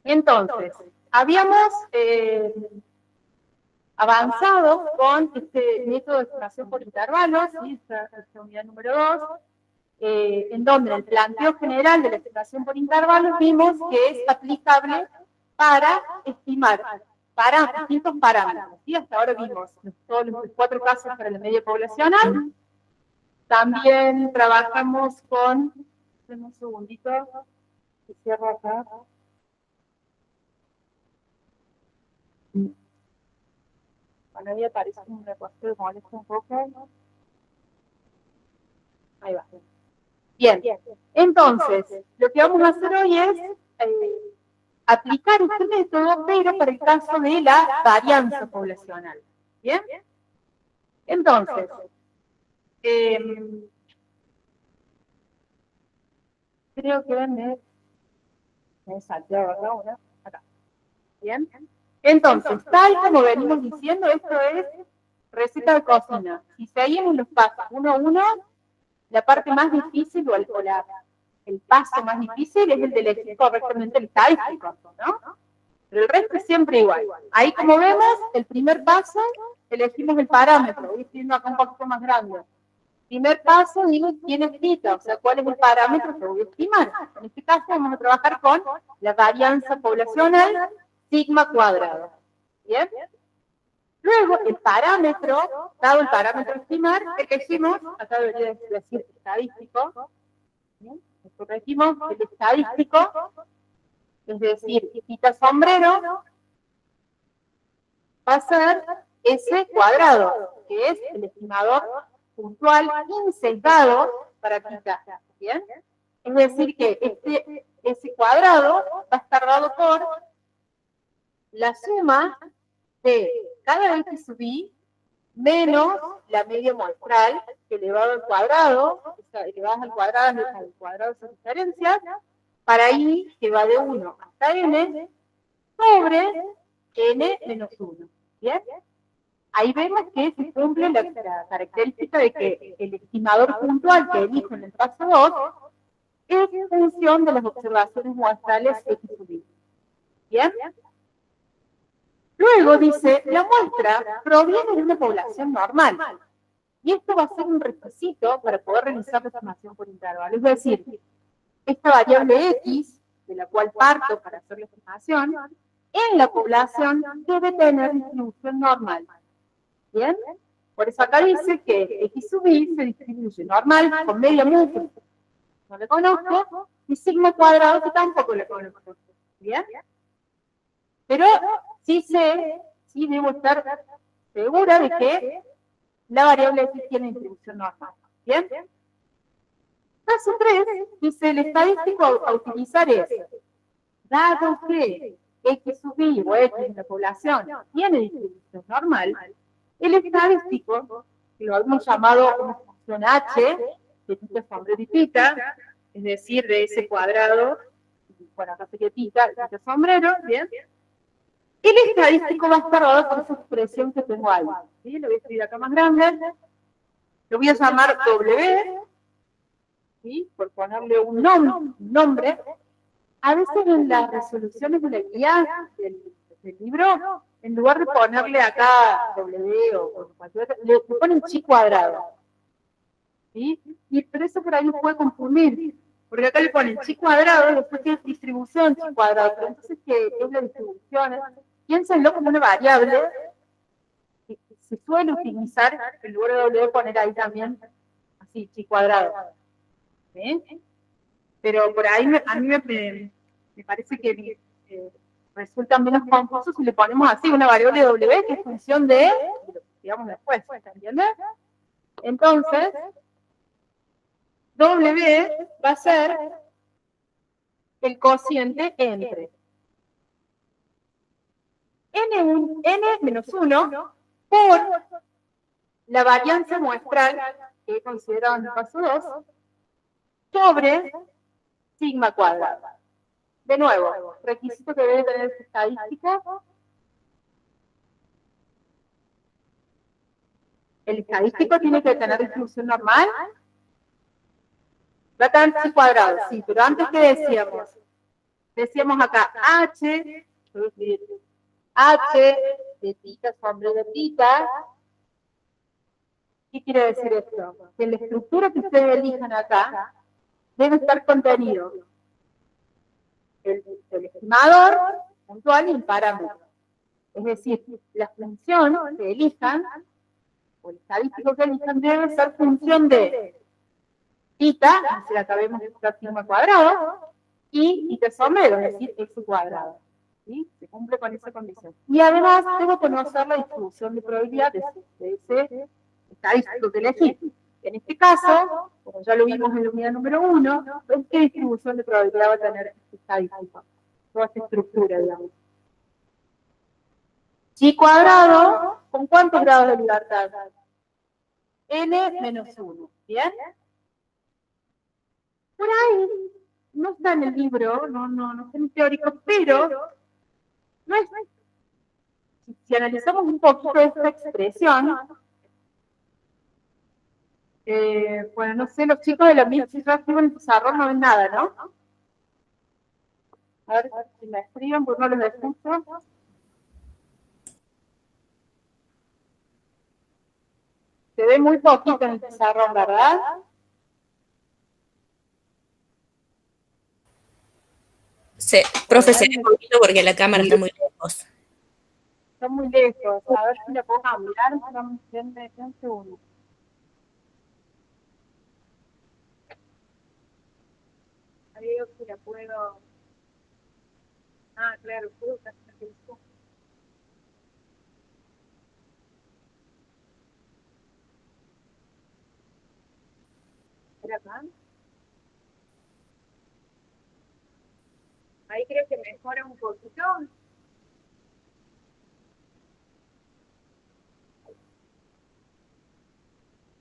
Entonces, habíamos avanzado con este método de estimación por intervalos, ¿sí? Esta unidad número 2, en donde en el planteo general de la estimación por intervalos vimos que es aplicable para estimar distintos parámetros. ¿Sí? Hasta ahora vimos todos los 4 casos para la media poblacional. También trabajamos con, un segundito, que cierro acá. Bueno, ahí aparece un recorte que molesta un poco. Ahí va. Bien, entonces, lo que vamos a hacer hoy es aplicar este método, pero para el caso de la varianza poblacional. ¿Bien? Entonces, creo que me salté, ¿verdad? Una, acá. ¿Bien? Entonces, tal como venimos diciendo, esto es receta de cocina. Si seguimos los pasos uno a uno, la parte más difícil el paso más difícil es el de elegir correctamente el estadístico, ¿no? Pero el resto es siempre igual. Ahí, como vemos, el primer paso, elegimos el parámetro. Voy escribiendo acá un poquito más grande. Primer paso, digo, tiene escrita, o sea, cuál es el parámetro que voy a estimar. En este caso vamos a trabajar con la varianza poblacional sigma cuadrado. ¿Bien? Luego, el parámetro, dado el parámetro estimar, elegimos, acá debería decir estadístico, ¿bien? Corregimos el estadístico, es decir, quita sombrero, va a ser S cuadrado, que es el estimador puntual insesgado para quitar. ¿Bien? Es decir, que este S cuadrado va a estar dado por la suma de cada vez que subí menos la media muestral elevado al cuadrado, o sea, elevado al cuadrado de sus diferencias, para I que va de 1 hasta n, sobre n menos 1. ¿Bien? Ahí vemos que se cumple la característica de que el estimador puntual que elijo en el paso 2 es función de las observaciones muestrales X sub I. ¿Bien? Luego dice, la muestra proviene de una población normal. Y esto va a ser un requisito para poder realizar la estimación por intervalo. Es decir, esta variable X, de la cual parto para hacer la estimación, en la población debe tener distribución normal. ¿Bien? Por eso acá dice que X sub I se distribuye normal con media múltiple. No le conozco, y sigma cuadrado que tampoco le conozco. ¿Bien? Pero sí debo estar segura de que la variable X tiene distribución normal. ¿Bien? Caso 3, dice el estadístico a utilizar es, dado que X sub I o X en la población tiene distribución normal, el estadístico, que lo hemos llamado una función H, que quita sombrerita, es decir, de ese cuadrado, bueno, acá se quita sombrero, ¿bien? El estadístico va a estar dado por esa expresión que tengo ahí. ¿Sí? Lo voy a escribir acá más grande. Lo voy a llamar W, ¿sí? Por ponerle un nombre. A veces en las resoluciones de la guía del libro, en lugar de ponerle acá W o cualquier, le ponen chi cuadrado. ¿Sí? Pero eso por ahí nos puede confundir. Porque acá le ponen chi cuadrado y después tiene distribución chi cuadrado. Pero entonces, ¿qué es la distribución? Piénsenlo como una variable que se suele utilizar, en lugar de W poner ahí también, así, chi cuadrado. ¿Sí? Pero por ahí a mí me parece que resulta menos confuso si le ponemos así una variable W que es función de, digamos después, ¿entiendes? Entonces, W va a ser el cociente entre n menos 1 por la varianza muestral que he considerado en el paso 2 sobre sigma cuadrado. De nuevo, requisito que debe tener este estadístico. El estadístico tiene que tener distribución normal. Va a tener chi cuadrado, sí, pero antes que decíamos, Decíamos acá H, voy a escribir H de tita, sombra de tita. ¿Qué quiere decir esto? Que en la estructura que ustedes elijan acá debe estar contenido el estimador puntual y el parámetro. Es decir, la función que elijan, o el estadístico que elijan, debe ser función de tita, si la acabemos de buscar sigma cuadrado, y tita somero, es decir, x cuadrado. ¿Sí? Se cumple con esa condición. Y además debo conocer la distribución de probabilidad de ese estadístico que elegí. En este caso, como ya lo vimos en la unidad número 1, ¿qué distribución de probabilidad va a tener este estadístico? Toda esta estructura, digamos. Chi cuadrado, ¿con cuántos grados de libertad? N menos 1. ¿Bien? Por ahí, no está en el libro, no está en el teórico, pero no es, si analizamos un poquito esta expresión, bueno, no sé, los chicos de la misma, si yo escribo en el pizarrón no ven nada, ¿no? A ver si me escriben, porque no los escucho. Se ve muy poquito en el pizarrón, ¿verdad? Sí, profe, se ve poquito porque la cámara está muy lejos. Está muy lejos. A ver si la puedo cambiar. Denme un segundo. A ver si la puedo. Ah, claro, puedo hacer eso. ¿Era acá? Ahí creo que mejora un poquito.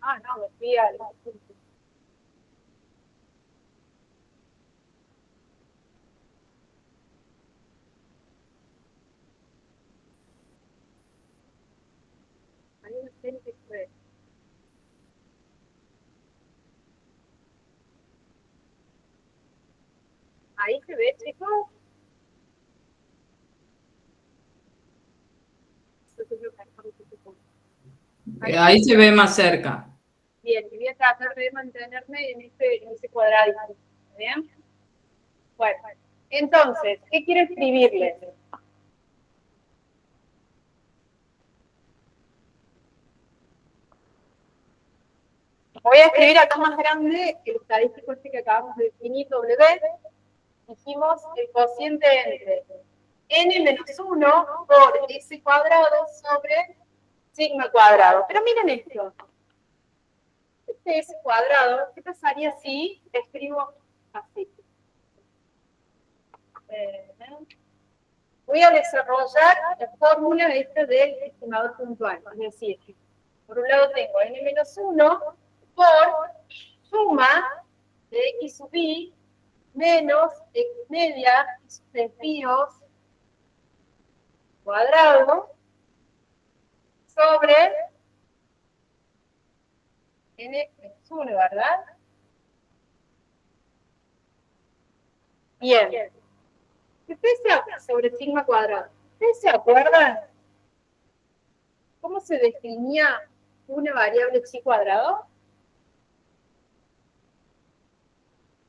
Ah, no, me fui al. Ahí no sé qué fue. Ahí se ve, chicos. Ahí se ve más cerca. Bien, y voy a tratar de mantenerme en ese cuadradito. ¿Bien? Bueno, entonces, ¿qué quiero escribirles? Voy a escribir acá más grande el estadístico este que acabamos de definir, W. Dijimos el cociente entre n menos 1 por s cuadrado sobre sigma cuadrado. Pero miren esto. Este s cuadrado, ¿qué pasaría si escribo así? Voy a desarrollar la fórmula esta del estimador puntual. Es decir, por un lado tengo n menos 1 por suma de x sub i menos x media y sus desvíos cuadrado sobre n menos 1, ¿verdad? Bien. Ustedes se acuerdan sobre sigma cuadrado. ¿Ustedes se acuerdan cómo se definía una variable chi cuadrado?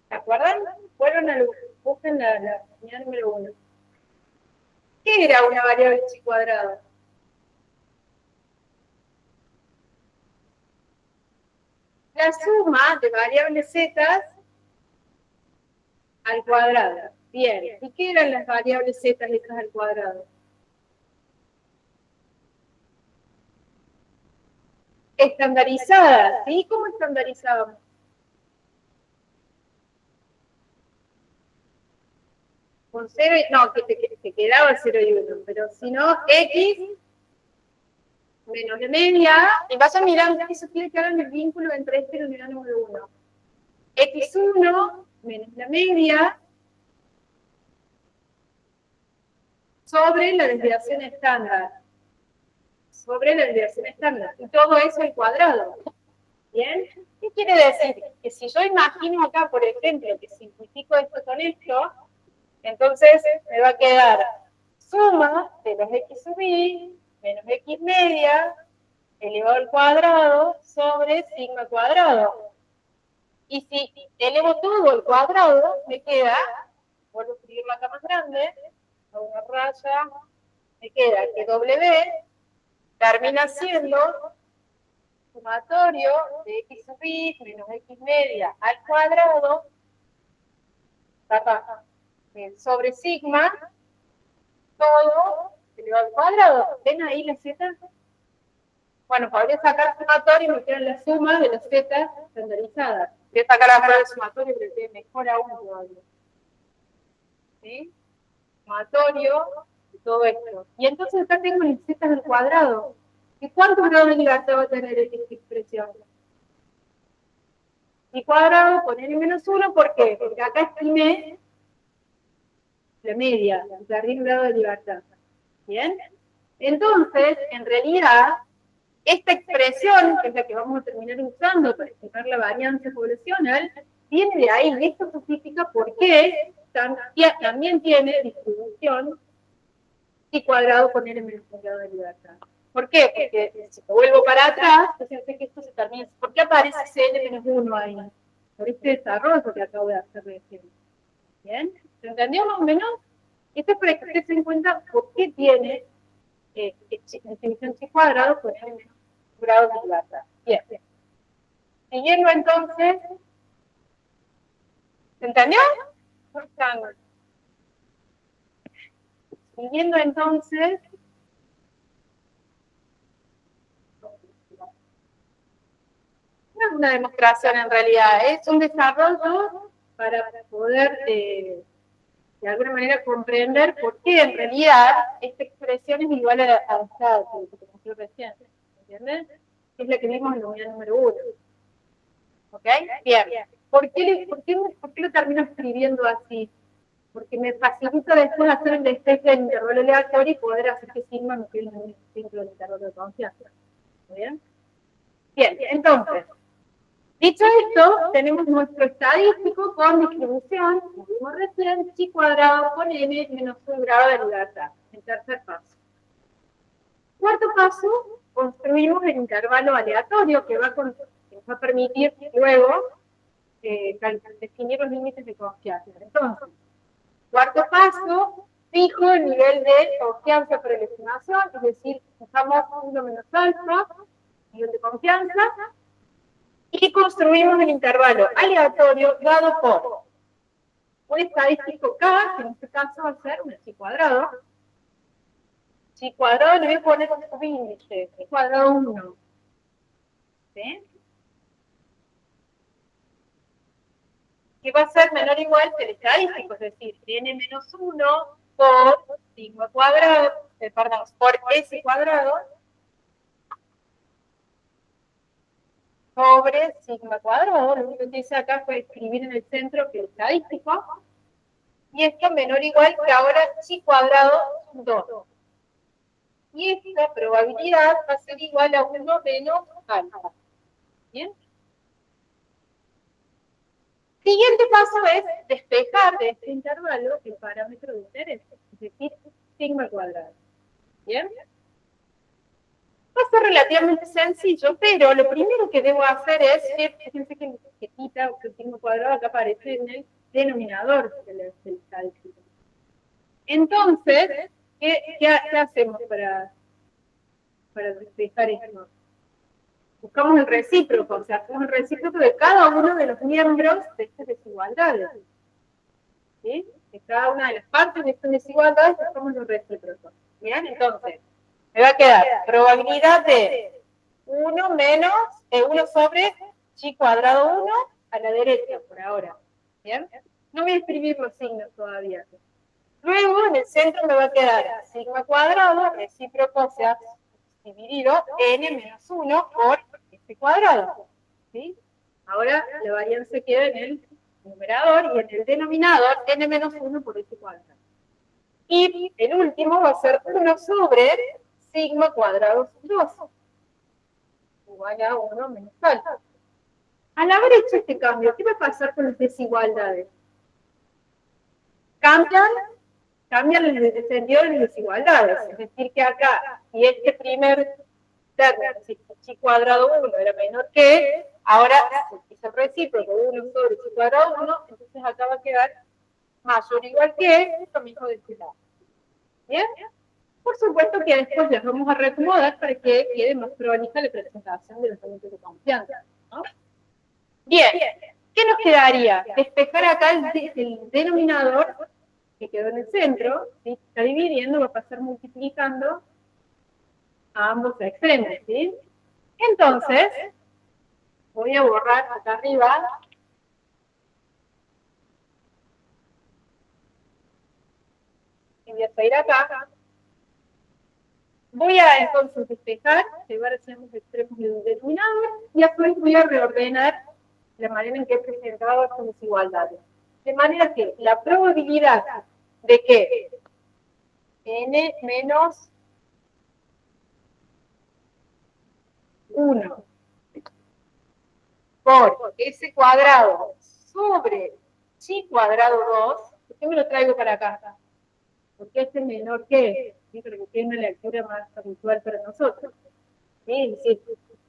¿Se acuerdan? Busquen la unidad número 1. ¿Qué era una variable chi cuadrado? La suma de variables z al cuadrado. Bien. ¿Y qué eran las variables z letras al cuadrado? Estandarizadas. ¿Sí? ¿Cómo estandarizábamos? Con 0 y... No, que te quedaba 0 y 1. Pero si no, x menos la media. Y vayan mirando, eso quiere que hagan el vínculo entre este y la unidad número 1. x1 menos la media sobre la desviación estándar. Sobre la desviación estándar. Y todo eso al cuadrado. ¿Bien? ¿Qué quiere decir? Que si yo imagino acá, por ejemplo, que simplifico esto con esto, Entonces me va a quedar suma de los x sub i menos x media elevado al cuadrado sobre sigma cuadrado. Y si elevo todo al cuadrado, me queda, vuelvo a escribirlo acá más grande, a una raya, me queda que w termina siendo sumatorio de x sub i menos x media al cuadrado, sobre sigma, todo elevado al cuadrado. ¿Ven ahí la z? Bueno, podría sacar sumatorio y me queda la suma de las z estandarizadas. Voy a sacar afuera el sumatorio, pero que mejor aún todavía. ¿Sí? Sumatorio y todo esto. Y entonces acá tengo el z al cuadrado. ¿Y cuántos grados de libertad va a tener esta expresión? Y cuadrado con n menos 1, ¿por qué? Porque acá estimé la media, perdí un grado de libertad. ¿Bien? Entonces, en realidad, esta expresión, que es la que vamos a terminar usando para estimar la varianza poblacional, viene de ahí. Y esto justifica por qué también tiene distribución y cuadrado con n menos un grado de libertad. ¿Por qué? Porque si me vuelvo para atrás, entonces sé que esto se termina. ¿Por qué aparece ese n menos 1 ahí? Por este desarrollo que acabo de hacer recién. ¿Bien? ¿Se entendió más o menos? Esto es para que ustedes se den cuenta por qué tiene definición c cuadrado con n menos un grado de libertad. Bien. Siguiendo entonces, ¿se entendió? Siguiendo entonces, no es una demostración en realidad, es un desarrollo para poder de alguna manera comprender por qué en realidad esta expresión es igual a esta que conoció recién, ¿entienden? Es la que vimos en la unidad número 1. ¿Ok? Bien. ¿Por qué lo termino escribiendo así? Porque me facilita después hacer el despeje del intervalo aleatorio y poder hacer que sigma me quede en el ciclo del intervalo de confianza. ¿Está bien? Bien, entonces, dicho esto, tenemos nuestro estadístico con distribución, como recién, chi cuadrado con n menos un grado de libertad. El tercer paso. Cuarto paso, construimos el intervalo aleatorio que nos va a permitir luego definir los límites de confianza. Entonces, cuarto paso, fijo el nivel de confianza para la estimación, es decir, usamos 1 menos alfa, nivel de confianza, y construimos el intervalo aleatorio dado por un estadístico K, que en este caso va a ser un chi cuadrado. Chi cuadrado le voy a poner un subíndice, chi cuadrado 1. ¿Sí? Que va a ser menor o igual que el estadístico, es decir, n menos 1 por sigma cuadrado, por s cuadrado, sobre sigma cuadrado. Lo único que hice acá fue escribir en el centro que el estadístico, y esto menor o igual que ahora chi cuadrado 2. Y esta probabilidad va a ser igual a 1 menos alfa. ¿Bien? Siguiente paso es despejar de este intervalo el parámetro de interés, es decir, sigma cuadrado. ¿Bien? Va a ser relativamente sencillo, pero lo primero que debo hacer es, fíjense que el quita o que el sigma cuadrado acá aparece en el denominador del estadístico. Entonces, ¿qué hacemos para despejar esto? Buscamos el recíproco, o sea, hacemos el recíproco de cada uno de los miembros de estas desigualdades. ¿Sí? De cada una de las partes de estas desigualdades buscamos los recíprocos. Bien, entonces, me va a quedar probabilidad de 1 menos 1 sobre chi cuadrado 1 a la derecha, por ahora. ¿Bien? No voy a escribir los signos todavía. Luego, en el centro me va a quedar sigma cuadrado, recíproco, o sea, dividido n menos 1 por este cuadrado. ¿Sí? Ahora la varianza queda en el numerador y en el denominador n menos 1 por este cuadrado. Y el último va a ser 1 sobre sigma cuadrado 2, igual a 1 menos alfa. Al haber hecho este cambio, ¿qué va a pasar con las desigualdades? cambian el sentido de las desigualdades. Es decir, que acá, si este primer término, si chi cuadrado 1 era menor que, ahora es el recíproco, 1 sobre chi cuadrado 1, entonces acá va a quedar mayor o igual que, lo mismo de este lado. ¿Bien? Por supuesto que después las vamos a reacomodar para que quede más prolija la presentación de los elementos de confianza, ¿no? Bien, ¿qué nos quedaría? Despejar acá el denominador que quedó en el centro, ¿sí? Está dividiendo, va a pasar multiplicando a ambos extremos, ¿sí? Entonces, voy a borrar acá arriba y voy a ir acá. Voy a entonces despejar, llevar hacia ambos extremos del denominador y después voy a reordenar la manera en que he presentado estas desigualdades. De manera que la probabilidad de que n menos 1 por s cuadrado sobre chi cuadrado 2, ¿por qué me lo traigo para acá? Porque este es menor que, ¿sí? Pero que tiene una lectura más habitual para nosotros. ¿Sí? Es decir,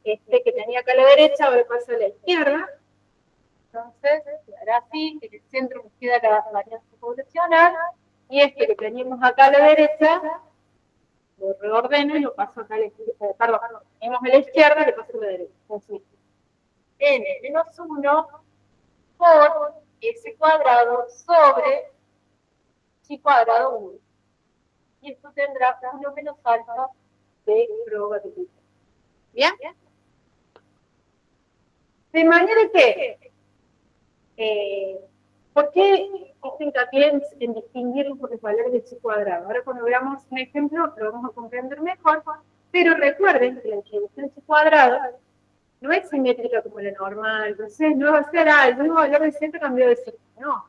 este que tenía acá a la derecha ahora pasa a la izquierda, entonces quedará así, en el centro nos queda la varianza poblacional, y este que teníamos acá a la derecha, lo reordeno y lo paso acá a la izquierda, perdón, tenemos a la izquierda, le paso a la derecha. Entonces, n menos 1 por s cuadrado sobre chi cuadrado 1. Y esto tendrá 1 menos alfa de probabilidad. ¿Bien? De manera que, ¿por qué este hincapié en distinguirlo por los valores de chi cuadrado? Ahora cuando veamos un ejemplo lo vamos a comprender mejor, pero recuerden que la distribución chi cuadrado no es simétrica como la normal, entonces no va a ser el mismo valor de siempre cambió de signo, no.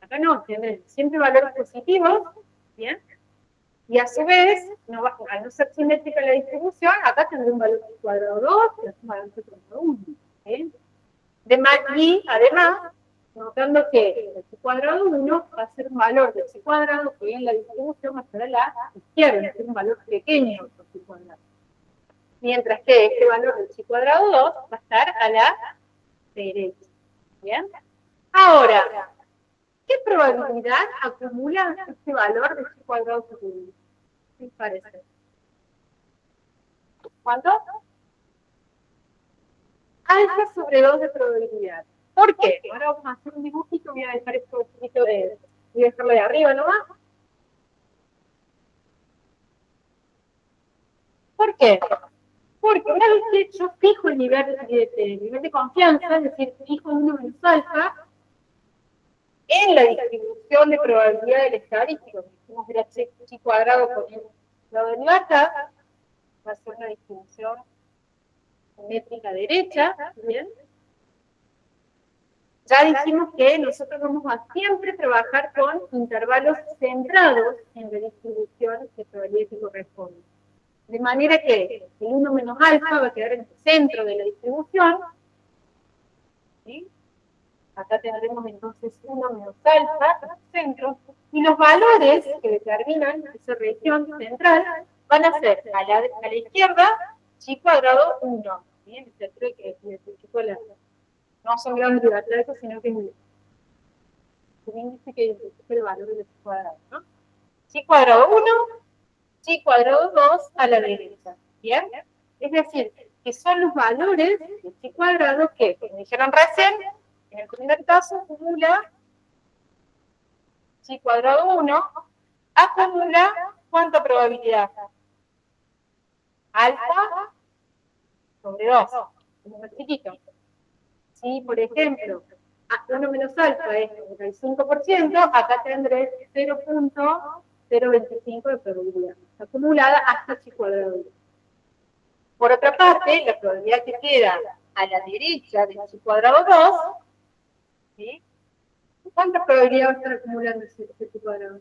Acá no, tienen siempre valores positivos, ¿bien? Y a su vez, al no ser simétrica la distribución, acá tendré un valor chi cuadrado 2 y un valor chi cuadrado 1. ¿Sí? Y además, notando que el chi cuadrado 1 va a ser un valor de chi cuadrado que en la distribución va a estar a la izquierda, va a ser un valor pequeño por chi cuadrado. Mientras que este valor del chi cuadrado 2 va a estar a la derecha. ¿Bien? Ahora, ¿qué probabilidad acumula este valor de chi cuadrado 1? ¿Qué les parece? ¿Cuánto? Alfa sobre 2 de probabilidad. ¿Por qué? Ahora vamos a hacer un dibujito, voy a dejar esto un poquito voy a dejarlo de arriba nomás. ¿Por qué? Porque una vez que yo fijo el nivel de confianza, es decir, fijo 1 menos alfa, en la distribución de probabilidad del estadístico, que hicimos era chi cuadrado con el lado de libertad, va a ser una distribución métrica derecha, ¿bien? Ya dijimos que nosotros vamos a siempre trabajar con intervalos centrados en la distribución de probabilidad que corresponde. De manera que el 1 menos alfa va a quedar en el centro de la distribución, ¿sí? Acá tendremos entonces 1 menos alfa en el centro, y los valores que determinan esa región central van a ser a la izquierda chi cuadrado 1. Bien, creo que no son grados libertarios, sino que es un índice que identifica el valor de chi cuadrado, ¿no? Chi cuadrado 1, chi cuadrado 2 a la derecha. ¿Bien? Es decir, que son los valores de chi cuadrado que, como dijeron recién, en el primer caso acumula chi cuadrado 1, acumula ¿cuánta probabilidad? Alfa sobre 2, es más chiquito. Si, por ejemplo, 1 menos alfa es el 5%, acá tendré 0.025 de probabilidad acumulada hasta chi cuadrado 1. Por otra parte, la probabilidad que queda a la derecha de chi cuadrado 2, ¿sí? ¿Cuánta probabilidad va a estar acumulando ese chi cuadrado?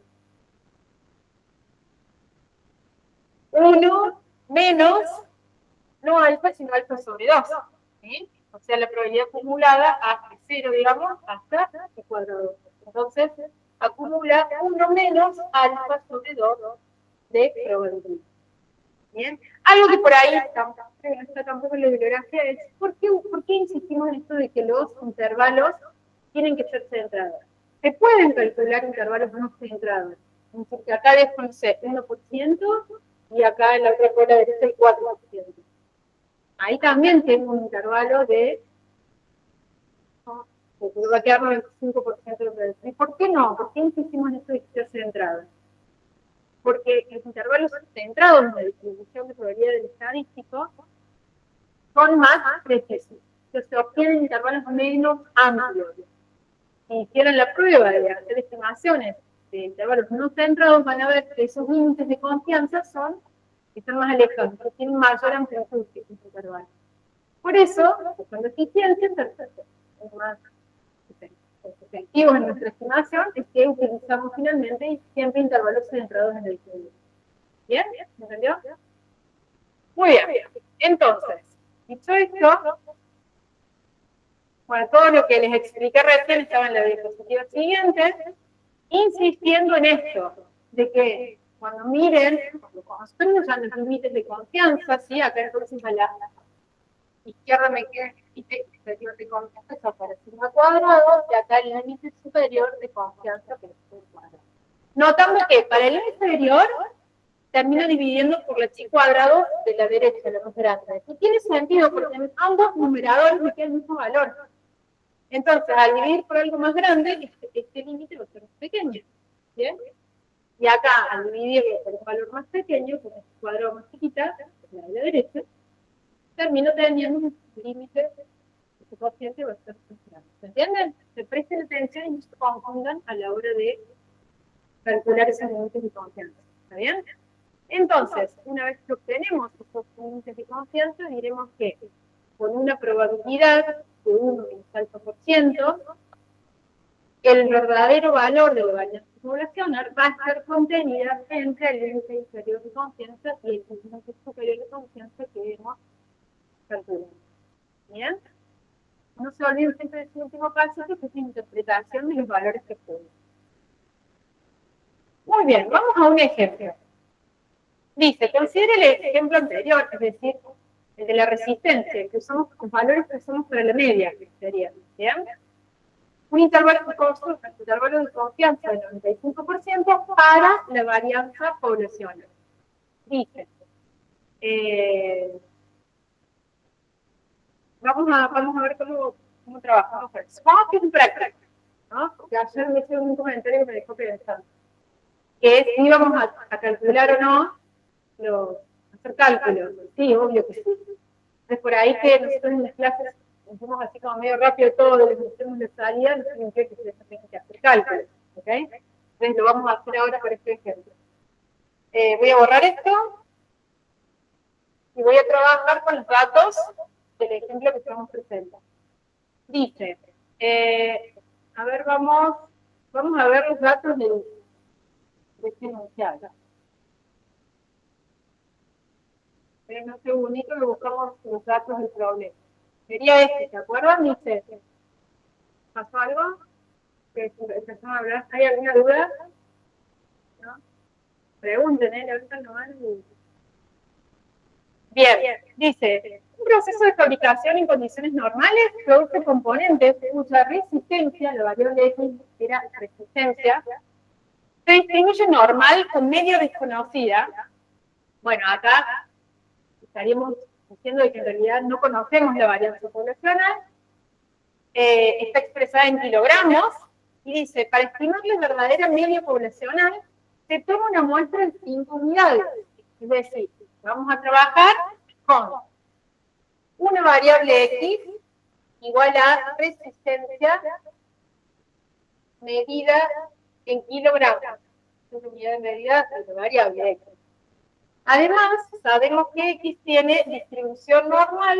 1 menos, no alfa, sino alfa sobre 2. ¿Sí? O sea, la probabilidad acumulada hasta 0, digamos, hasta chi cuadrado 2. Entonces, acumula 1 menos alfa sobre 2 de probabilidad. Bien, algo que por ahí no está tampoco en la bibliografía es ¿por qué insistimos en esto de que los intervalos tienen que ser centrados? Se pueden calcular intervalos no centrados. Porque acá dejo, no sé, 1% y acá en la otra cola derecha el 4%. Ahí también tengo un intervalo de que va a quedar 95% de predicción. ¿Y por qué no? ¿Por qué insistimos en esto de que sea centrado? Porque los intervalos centrados en la distribución de probabilidad del estadístico son más precisos. Entonces se obtienen intervalos menos amplios. Si hicieran la prueba de hacer estimaciones de intervalos no centrados, van a ver que esos límites de confianza están más alejados, pero tienen mayor amplitud que esos intervalos. Por eso, buscando eficiencia, es más efectivos en nuestra estimación, es que utilizamos finalmente siempre intervalos centrados en el equilibrio. ¿Bien? ¿Me entendió? Muy bien. Entonces, dicho esto, bueno, todo lo que les expliqué recién estaba en la diapositiva siguiente, insistiendo en esto, de que cuando miren, cuando construyan los límites de confianza, ¿sí? Acá entonces a la izquierda me queda el límite superior de confianza, que para sigma cuadrado, y acá el límite superior de confianza, que es el cuadrado. Notando que para el inferior termino dividiendo por la chi cuadrado de la derecha, la más grande. Y tiene sentido porque en ambos numeradores me queda el mismo valor. Entonces, al dividir por algo más grande, este límite va a ser más pequeño. ¿Bien? Y acá, al dividirlo por un valor más pequeño, con este cuadrado más chiquita, la de la derecha, termino teniendo un límite que su cociente va a ser más grande. ¿Se entienden? Se presten atención y no se confundan a la hora de calcular esos límites de confianza. ¿Está bien? Entonces, una vez que obtenemos estos límites de confianza, diremos que con una probabilidad de 1 menos alfa por ciento, el verdadero valor de la varianza poblacional va a estar contenida entre el límite inferior de confianza y el límite superior de confianza que hemos calculado. ¿Bien? No se olviden siempre de este último paso, que es la interpretación de los valores que obtenemos. Muy bien, vamos a un ejemplo. Dice, considere el ejemplo anterior, es decir, el de la resistencia, que usamos los valores que usamos para la media, que sería, ¿bien? Un intervalo de confianza del 95% para la varianza poblacional. Dice, vamos a ver cómo trabajamos con eso. Vamos a hacer un práctico, ¿no? Porque ayer me hice un comentario que me dejó pensando. Que es si íbamos a calcular o no, hacer cálculos. Sí, obvio que sí. Es por ahí que nosotros en las clases hacemos así como medio rápido todo, les mostramos la salida, no significa que se tengan que hacer cálculos. ¿Ok? Entonces lo vamos a hacer ahora por este ejemplo. Voy a borrar esto y voy a trabajar con los datos del ejemplo que estamos presentando. Dice, a ver, vamos a ver los datos de este enunciado. En un segundito le buscamos los datos del problema. Sería este, ¿se acuerdan? Dice, ¿pasó algo? Que empezamos a hablar. ¿Hay alguna duda? ¿No? Pregunten, ahorita no van. Bien, dice, un proceso de fabricación en condiciones normales produce componentes cuya resistencia, la variable X era resistencia, se distribuye normal con media desconocida. Bueno, acá estaríamos diciendo que en realidad no conocemos la varianza poblacional, está expresada en kilogramos, y dice, para estimar la verdadera media poblacional, se toma una muestra en 5 unidades. Es decir, vamos a trabajar con una variable X igual a resistencia medida en kilogramos. Es una unidad de medida de la variable X. Además, sabemos que X tiene distribución normal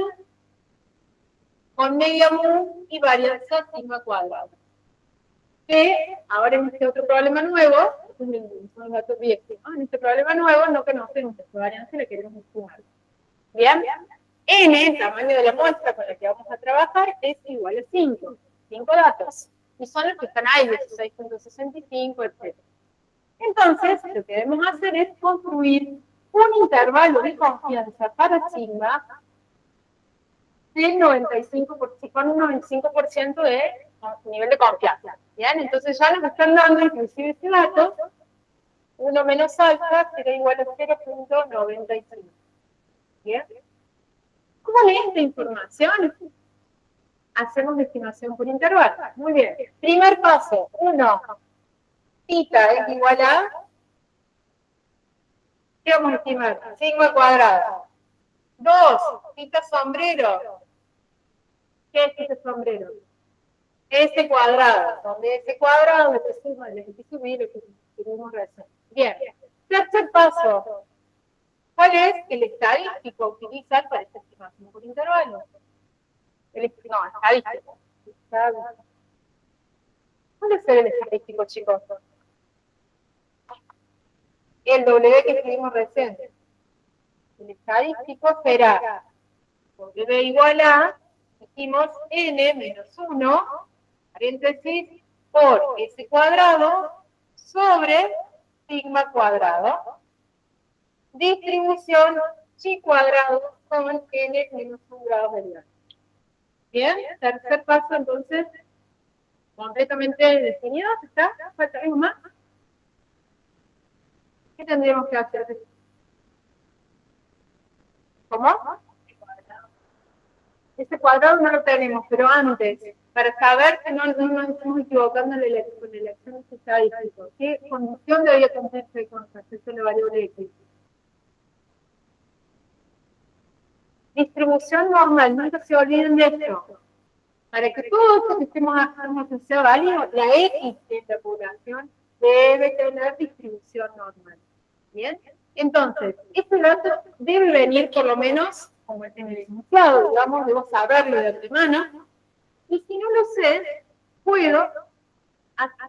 con media mu y varianza sigma cuadrada. Que ahora en este otro problema nuevo, son los datos viejos, ¿no? En este problema nuevo no conocemos esta varianza y la queremos estimar. Bien, N, el tamaño de la muestra con la que vamos a trabajar, es igual a 5. 5 datos. y son los que están ahí, 16.65, etc. Entonces, lo que debemos hacer es construir un intervalo de confianza para sigma del 95%, con un 95% de nivel de confianza. ¿Bien? Entonces ya nos están dando inclusive ese dato, 1 menos alfa será igual a 0.95. ¿Bien? ¿Cómo lee esta información? Hacemos estimación por intervalo. Muy bien. Primer paso, 1. Theta es igual a, ¿qué vamos a estimar? Sigma cuadrado. 2, theta sombrero. ¿Qué es este sombrero? S cuadrado, donde S cuadrado es sigma, el ejercicio y lo que tuvimos recién. Bien. Tercer paso. ¿Cuál es el estadístico a utilizar para esta estimación por intervalo? Estadístico. ¿Cuál es el estadístico, chicos? El W que escribimos recién. El estadístico será W igual a, dijimos, N menos 1, paréntesis, por S cuadrado sobre sigma cuadrado, distribución chi cuadrado con N menos 1 grados de diámetro. Bien, tercer paso entonces, completamente definido, ¿está? ¿Falta algo más? ¿Qué tendríamos que hacer? ¿Cómo? Ese cuadrado no lo tenemos, pero antes, para saber que no nos estamos equivocando en la elección de estadístico, ¿qué condición debería cumplirse con respecto a la variable X? Distribución normal, nunca se olviden de esto. Para que todo esto que estemos haciendo sea válido, la X de la población debe tener distribución normal. ¿Bien? Entonces, este dato debe venir por lo menos como en el enunciado, digamos, debo saberlo de antemano, y si no lo sé, puedo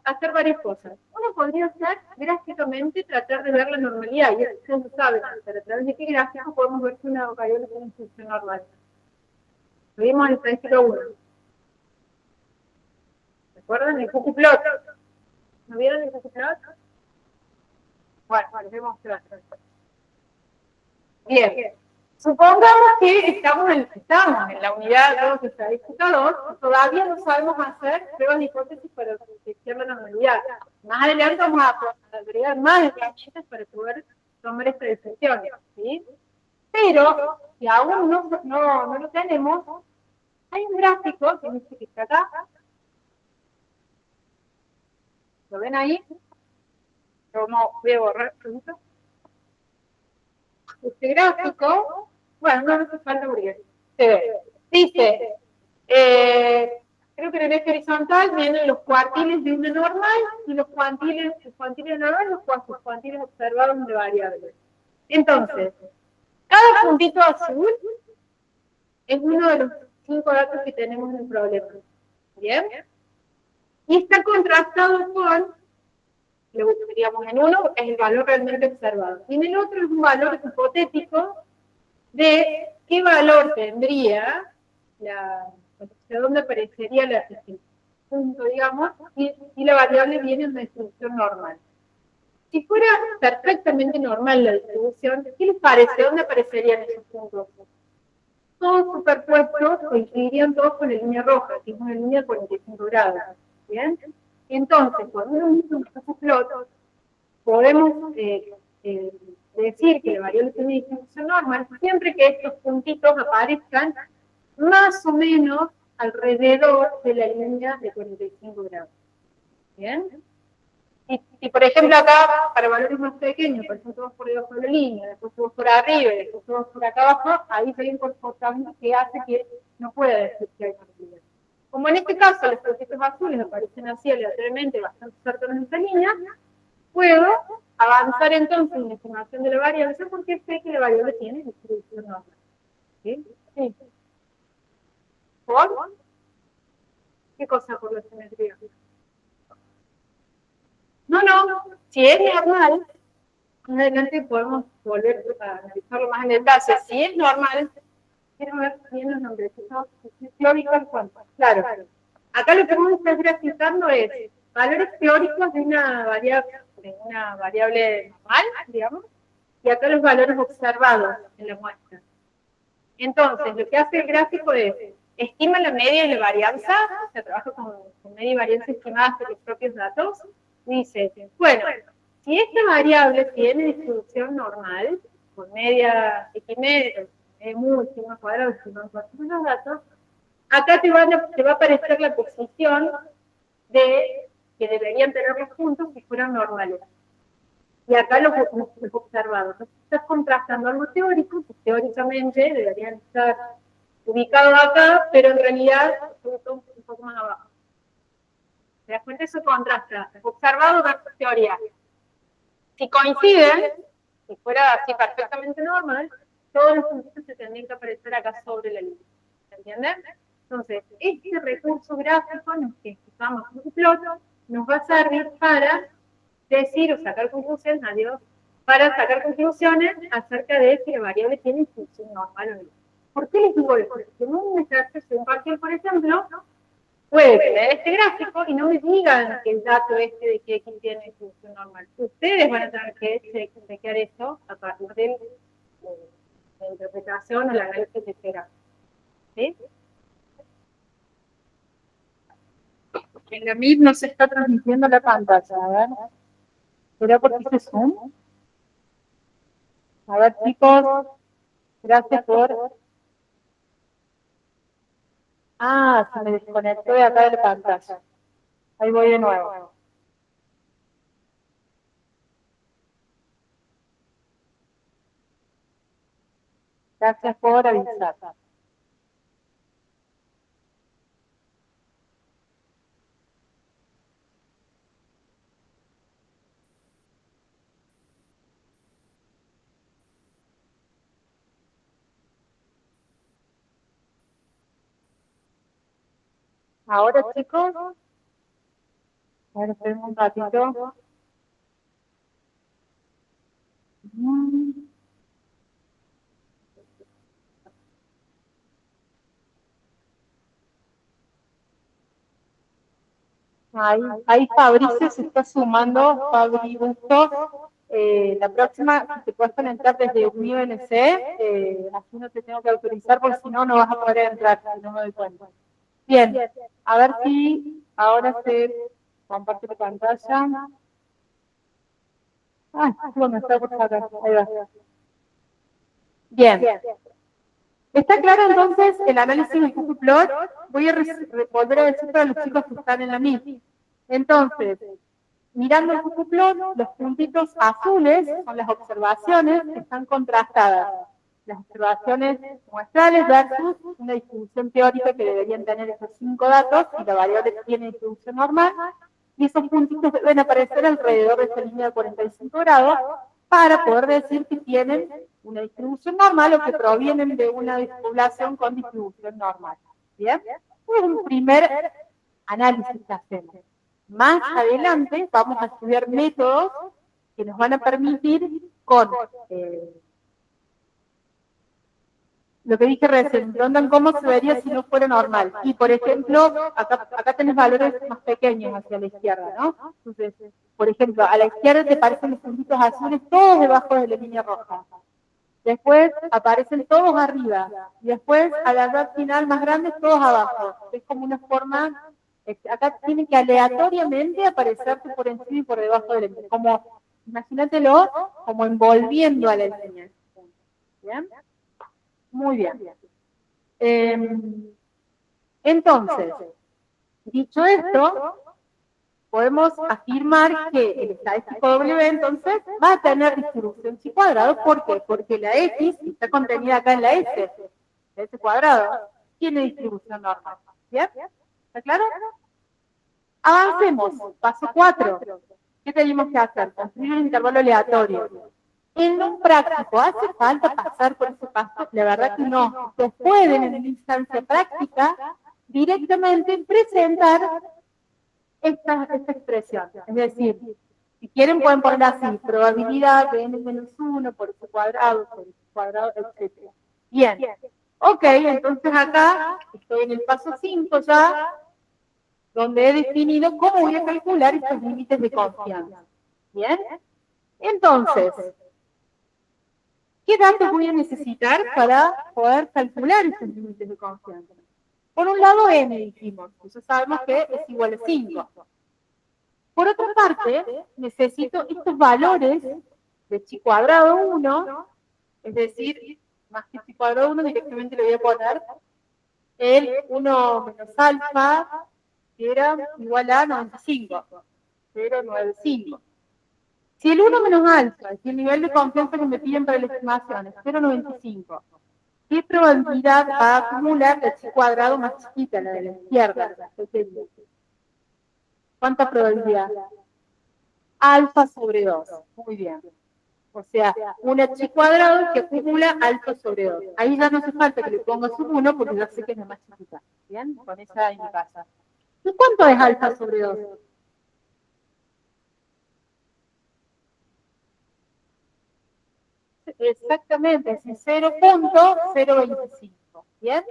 hacer varias cosas. Uno podría hacer gráficamente, tratar de ver la normalidad, y ustedes lo saben, pero a través de qué gráfico podemos ver que una variable tiene una distribución normal. Lo vimos en el ejemplo 1. ¿Recuerdan el ggplot? ¿No vieron el ggplot? Bueno, les voy a mostrar. Bien. Supongamos que estamos en la unidad 2 de estadística 2, todavía no sabemos hacer pruebas de hipótesis para detectar la normalidad. Más adelante vamos a agregar más herramientas para poder tomar esta decisión, ¿sí? Pero, si aún no lo tenemos, hay un gráfico que dice que está acá. ¿Lo ven ahí? Voy a borrar, ¿pregunto? Este gráfico, bueno, no hace falta porque se ve. Dice, creo que en el eje horizontal vienen los cuartiles de una normal y los cuantiles normales, los cuantiles observados de variables. Entonces, cada puntito azul es uno de los 5 datos que tenemos en el problema. ¿Bien? Y está contrastado con, digamos, en uno es el valor realmente observado. Y en el otro es un valor hipotético de qué valor tendría de dónde aparecería el punto, digamos, y la variable viene en una distribución normal. Si fuera perfectamente normal la distribución, ¿qué les parece? ¿Dónde aparecerían esos puntos? Todos superpuestos coincidirían todos con la línea roja, que es una línea de 45 grados. ¿Bien? Entonces, cuando uno usa un ggplot, podemos decir que la variable tiene distribución normal siempre que estos puntitos aparezcan más o menos alrededor de la línea de 45 grados. ¿Bien? Y por ejemplo acá, para valores más pequeños, por ejemplo todos por debajo de la línea, después todos por arriba, y después todos por acá abajo, ahí hay un comportamiento que hace que no pueda decir que hay normalidad. Como en este caso los puntitos azules aparecen así aleatoriamente, bastante cercanos a esta línea, puedo avanzar entonces en la estimación de la variable, porque sé que la variable tiene distribución normal. ¿Sí? Sí. ¿Por? ¿Qué cosa por la simetría? No, si es normal, más adelante podemos volver a analizarlo más en detalle. Si es normal, quiero ver bien los nombrecitos. Claro. Acá lo que vamos a estar graficando es valores teóricos de una variable normal, digamos, y acá los valores observados en la muestra. Entonces, lo que hace el gráfico es, estima la media y la varianza, se trabaja con media y varianza estimadas de los propios datos, dice, bueno, si esta variable tiene distribución normal, con media X estima cuadrado, estima los datos, acá te va a aparecer la posición de que deberían tener los puntos si fueran normales. Y acá los observados. Entonces, estás contrastando algo teórico, que teóricamente deberían estar ubicados acá, pero en realidad un poco más abajo. ¿Te das cuenta? Eso contrasta. Observado versus teoría. Si coinciden, si fuera así perfectamente normal, todos los puntos se tendrían que aparecer acá sobre la línea. ¿Se entiende? Entonces, este recurso gráfico que usamos un plot nos va a servir para decir o sacar conclusiones, para sacar conclusiones acerca de si la variable tiene distribución normal o no. ¿Por qué les digo esto? Porque en un ejercicio parcial, por ejemplo, puede tener este gráfico y no me digan que el dato de que X tiene distribución normal. Ustedes van a tener que chequear eso a partir de la interpretación o la análisis de este gráfico. ¿Sí? En la MIP no se está transmitiendo la pantalla, a ver. ¿Será porque hice Zoom? A ver, chicos, gracias por... Ah, se me desconectó de acá de la pantalla. Ahí voy de nuevo. Gracias por avisar. Ahora, chicos, a ver, esperen un ratito. Ahí Fabricio se está sumando, Fabri Bustos. La próxima, si te puedes conectar desde UNC, así no te tengo que autorizar, porque si no, no vas a poder entrar, si no me doy cuenta. Bien, a ver si ahora se comparte la pantalla. Ah, bueno, está por acá, ahí va. Bien. ¿Está claro entonces el análisis del Ggplot? Voy a volver a decir para los chicos que están en la MIP. Entonces, mirando el Ggplot, los puntitos azules son las observaciones que están contrastadas. Las observaciones muestrales versus una distribución teórica que deberían tener esos 5 datos, y la variable tiene distribución normal, y esos puntitos deben aparecer alrededor de esa línea de 45 grados para poder decir que tienen una distribución normal o que provienen de una población con distribución normal. ¿Bien? Es un primer análisis que hacemos. Más adelante vamos a estudiar métodos que nos van a permitir con lo que dije recién, preguntan cómo se vería si no fuera normal. Y, por ejemplo, acá tenés valores más pequeños hacia la izquierda, ¿no? Entonces, por ejemplo, a la izquierda te aparecen los puntitos azules todos debajo de la línea roja. Después aparecen todos arriba. Y después, a la edad final más grande, todos abajo. Es como una forma... Acá tiene que aleatoriamente aparecerte por encima y por debajo de la línea. Como, imagínatelo, como envolviendo a la enseñanza. ¿Bien? Muy bien. Entonces, dicho esto, podemos afirmar que el estadístico W entonces va a tener distribución chi cuadrado. ¿Por qué? Porque la X, que está contenida acá en la S cuadrado, tiene distribución normal. ¿Bien? ¿Está claro? Avancemos. Paso 4. ¿Qué tenemos que hacer? Construir un intervalo aleatorio. En lo práctico, ¿hace falta pasar por ese paso? La verdad que no. Se pueden, en una instancia práctica, directamente presentar esta expresión. Es decir, si quieren pueden poner así, probabilidad de n-1 por x cuadrado, etc. Bien. Ok, entonces acá estoy en el paso 5 ya. donde he definido cómo voy a calcular estos límites de confianza. ¿Bien? Entonces, ¿qué datos voy a necesitar para poder calcular estos límites de confianza? Por un lado, n dijimos, ya sabemos que es igual a 5. Por otra parte, necesito estos valores de chi cuadrado 1, es decir, más que chi cuadrado 1, directamente le voy a poner el 1 menos alfa, que era igual a 95, 0,95. Si el 1 menos alfa, si el nivel de confianza que me piden para la estimación es 0,95, ¿qué probabilidad va a acumular la chi cuadrado más chiquita, la de la izquierda? ¿Cuánta probabilidad? Alfa sobre 2. Muy bien. O sea, una chi cuadrado que acumula alfa sobre 2. Ahí ya no hace falta que le ponga sub 1 porque ya sé que es la más chiquita. ¿Bien? Con esa en mi casa. ¿Y cuánto es alfa sobre 2? Exactamente, es 0,025. ¿Bien?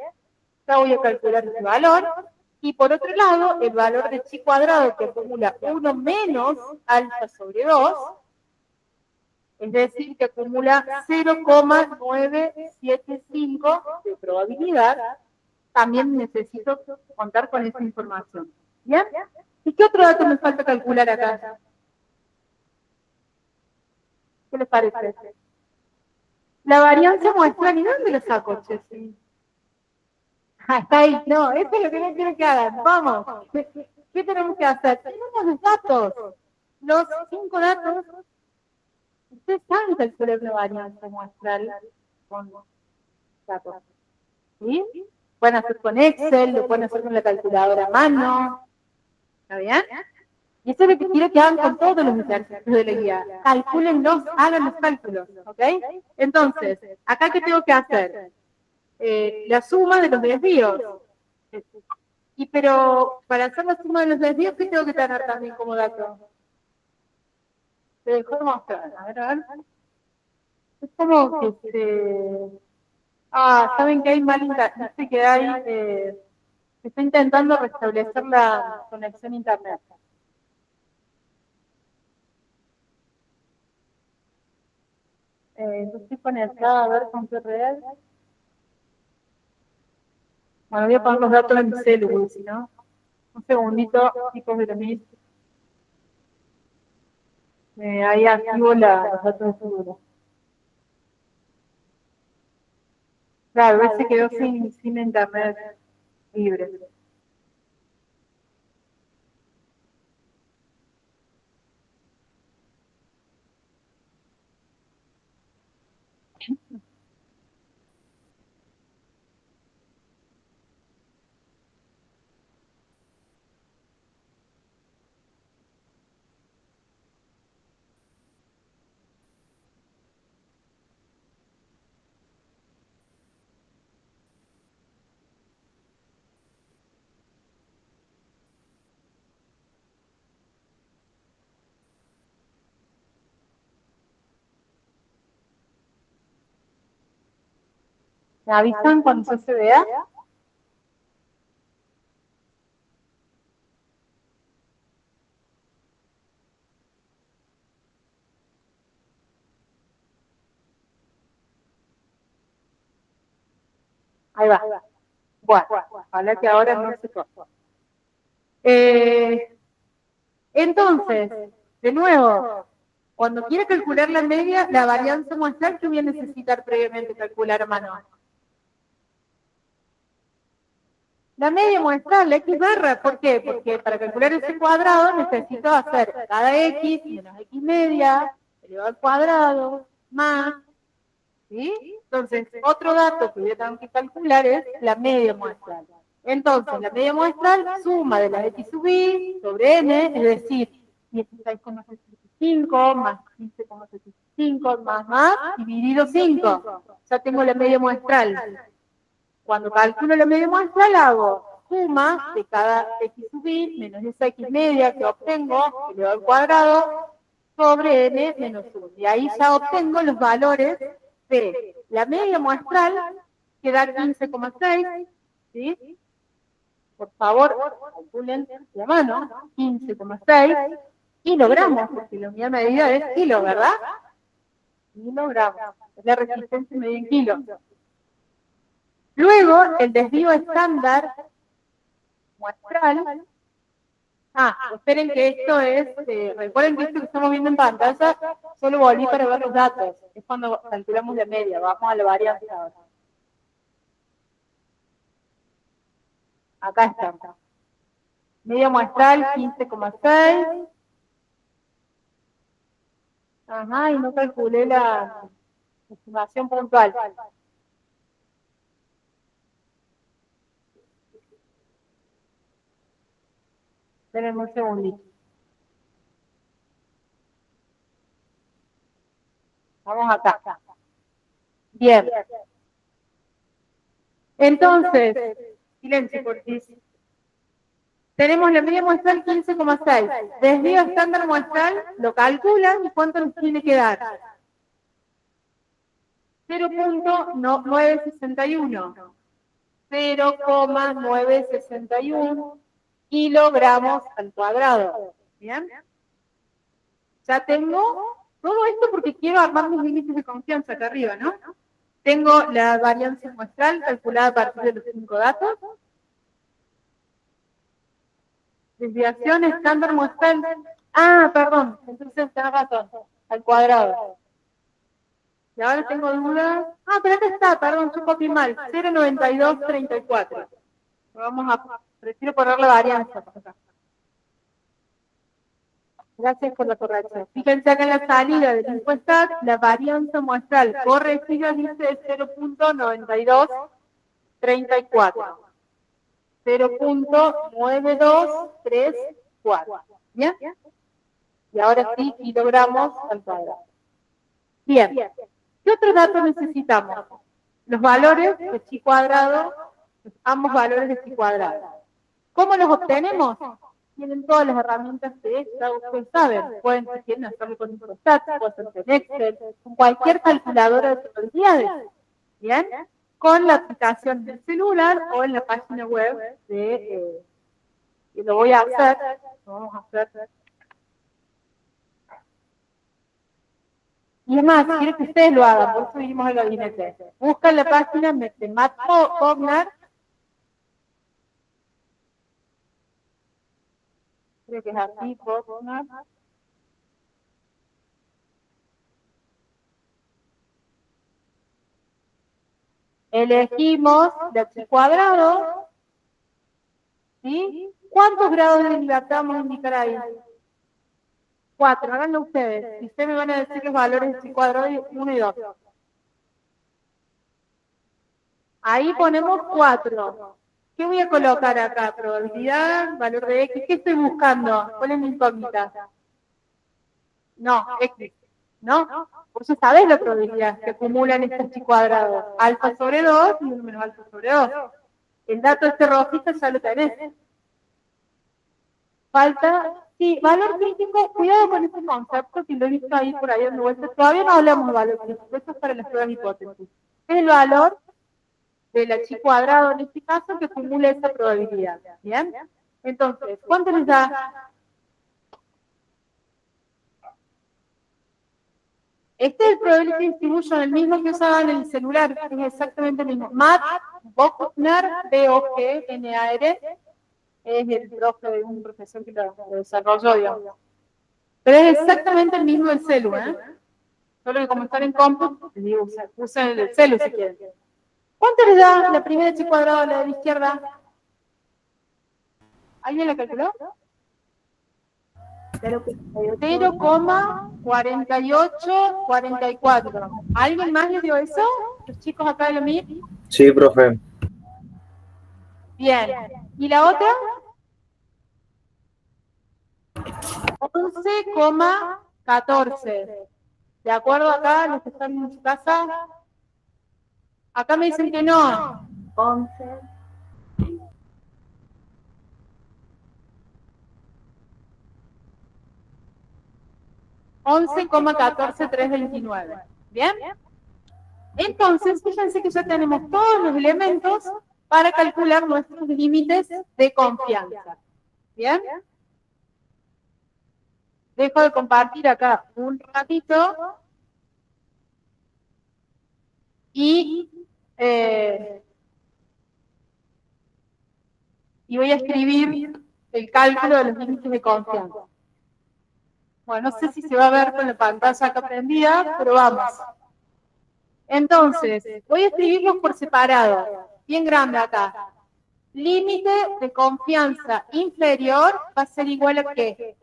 Ya voy a calcular ese valor. Y por otro lado, el valor de chi cuadrado que acumula 1 menos alfa sobre 2, es decir, que acumula 0,975 de probabilidad, también necesito contar con esa información. ¿Bien? ¿Y qué otro dato me falta calcular acá? ¿Qué les parece? La varianza muestral, ¿y dónde lo saco, Chessy? Ah, está ahí, no, eso es lo que no quiero que hagan. Vamos, ¿qué tenemos que hacer? Tenemos los datos, los 5 datos. Ustedes saben calcular la varianza muestral con datos. ¿Sí? Pueden hacer con Excel, lo pueden hacer con la calculadora a mano. ¿Está bien? Y eso es lo que quiero que hagan con todos los ejercicios de la guía. Calcúlenlos, hagan los cálculos. ¿Ok? Entonces, ¿acá qué tengo que hacer? La suma de los desvíos. Pero para hacer la suma de los desvíos, ¿qué tengo que tener también como dato? Te dejo de mostrar. A ver. Es como que saben que hay mal internet, que hay, se está intentando restablecer la conexión a internet. Yo estoy conectada a ver con qué red. Bueno, voy a poner los datos en mi celu, si no. Un segundito, chicos de la MIT. Ahí activo los datos de seguro. Claro, a veces quedó sin internet libre. ¿Me avisan cuando se vea? Ahí va. Bueno, ojalá que ahora no se corte. Entonces, de nuevo, cuando quiera calcular la media, la varianza muestral, ¿qué voy a necesitar previamente calcular a mano? La media muestral, la x barra, ¿por qué? Porque para calcular ese cuadrado necesito hacer cada x menos x media elevado al cuadrado más, ¿sí? Entonces, otro dato que yo tengo que calcular es la media muestral. Entonces, la media muestral suma de la x sub i sobre n, es decir, 16,75 más 15,75 más, dividido 5. Ya tengo la media muestral. Cuando calculo la media muestral hago suma de cada x sub i menos esa x media que obtengo, elevado al cuadrado, sobre n menos 1. Y ahí ya obtengo los valores de la media muestral, que da 15,6, ¿sí? Por favor, calculen la mano, 15,6 kilogramos, porque la unidad medida es kilo, ¿verdad? Kilogramos. Es la resistencia medida en kilos. Luego, el desvío estándar muestral. Esperen que esto es, recuerden que esto que estamos viendo en pantalla, solo volví para ver los datos. Es cuando calculamos la media, vamos a la varianza ahora. Acá está. Media muestral, 15,6. Ajá, y no calculé la estimación puntual. Esperen un segundito. Vamos acá. Bien. Entonces, silencio, porfis. Tenemos la media muestral 15,6. Desvío estándar muestral, lo calculan y cuánto nos tiene que dar. 0.961. 0,961 kilogramos al cuadrado. ¿Bien? Ya tengo todo esto porque quiero armar mis límites de confianza acá arriba, ¿no? Tengo la varianza muestral calculada a partir de los 5 datos. Desviación estándar muestral. Perdón, entonces tenés razón, al cuadrado. Y ahora tengo dudas. Pero acá está, perdón, yo copié mal. 0,9234. Prefiero poner la varianza por acá. Gracias por la corrección. Fíjense acá en la salida del InfoStat, la varianza muestral corregida dice 0.9234. 0.9234. ¿Bien? Y ahora sí, kilogramos al cuadrado. Bien. ¿Qué otro dato necesitamos? Los valores de chi cuadrado, ambos valores de chi cuadrado. ¿Cómo los obtenemos? Tienen todas las herramientas que ustedes saben. Pueden hacerlo con InfoStat, pueden hacerlo en Excel, con cualquier calculadora de probabilidades. ¿Bien? Con la aplicación del celular o en la página web de... y lo voy a hacer. Lo vamos a hacer. Y es más, quiero que ustedes lo hagan, por eso vinimos al gabinete. Buscan la página de Matt Cognar. Creo que es así, Cognar. Elegimos la chi cuadrado. ¿Sí? ¿Cuántos grados de libertad vamos a indicar ahí? 4, háganlo ustedes. Y ustedes me van a decir los valores de chi cuadrado 1 y 2. Ahí ponemos 4. ¿Qué voy a colocar acá? Probabilidad, valor de X. ¿Qué estoy buscando? ¿Cuál es mi incógnita? No, X. ¿No? Por eso sabés la probabilidad que acumulan estos chi cuadrados. Alfa sobre 2 y 1 menos alfa sobre 2. El dato este rojito ya lo tenés. Falta, sí, valor crítico, cuidado con este concepto que lo he visto ahí por ahí dando vueltas. Todavía no hablamos de valor crítico, esto es para las pruebas de hipótesis. Es el valor de la chi cuadrado en este caso que acumula esa probabilidad. ¿Bien? Entonces, ¿cuánto les da? Este es el Probability Distribution, el mismo que usaban en el celular, es exactamente el mismo. Matt Bognar, B-O-G-N-A-R, es el profe de un profesor que lo desarrolló, digamos. Pero es exactamente el mismo del celu, ¿eh? Solo que como están en compu, les digo, usen el del celu si quieren. ¿Cuánto les da la primera chi cuadrado a la de la izquierda? ¿Alguien la calculó? 0,4844. ¿Alguien más le dio eso? ¿Los chicos acá de la MIR? Sí, profe. Bien. ¿Y la otra? 11,14. ¿De acuerdo acá, los que están en su casa? Acá me dicen que no. 11. 11,14329. ¿Bien? Entonces, fíjense que ya tenemos todos los elementos para calcular nuestros límites de confianza. ¿Bien? Dejo de compartir acá un ratito y voy a escribir el cálculo de los límites de confianza. Bueno, no sé si se va a ver con la pantalla acá prendida, pero vamos. Entonces, voy a escribirlos por separado, bien grande acá. Límite de confianza inferior va a ser igual a ¿qué?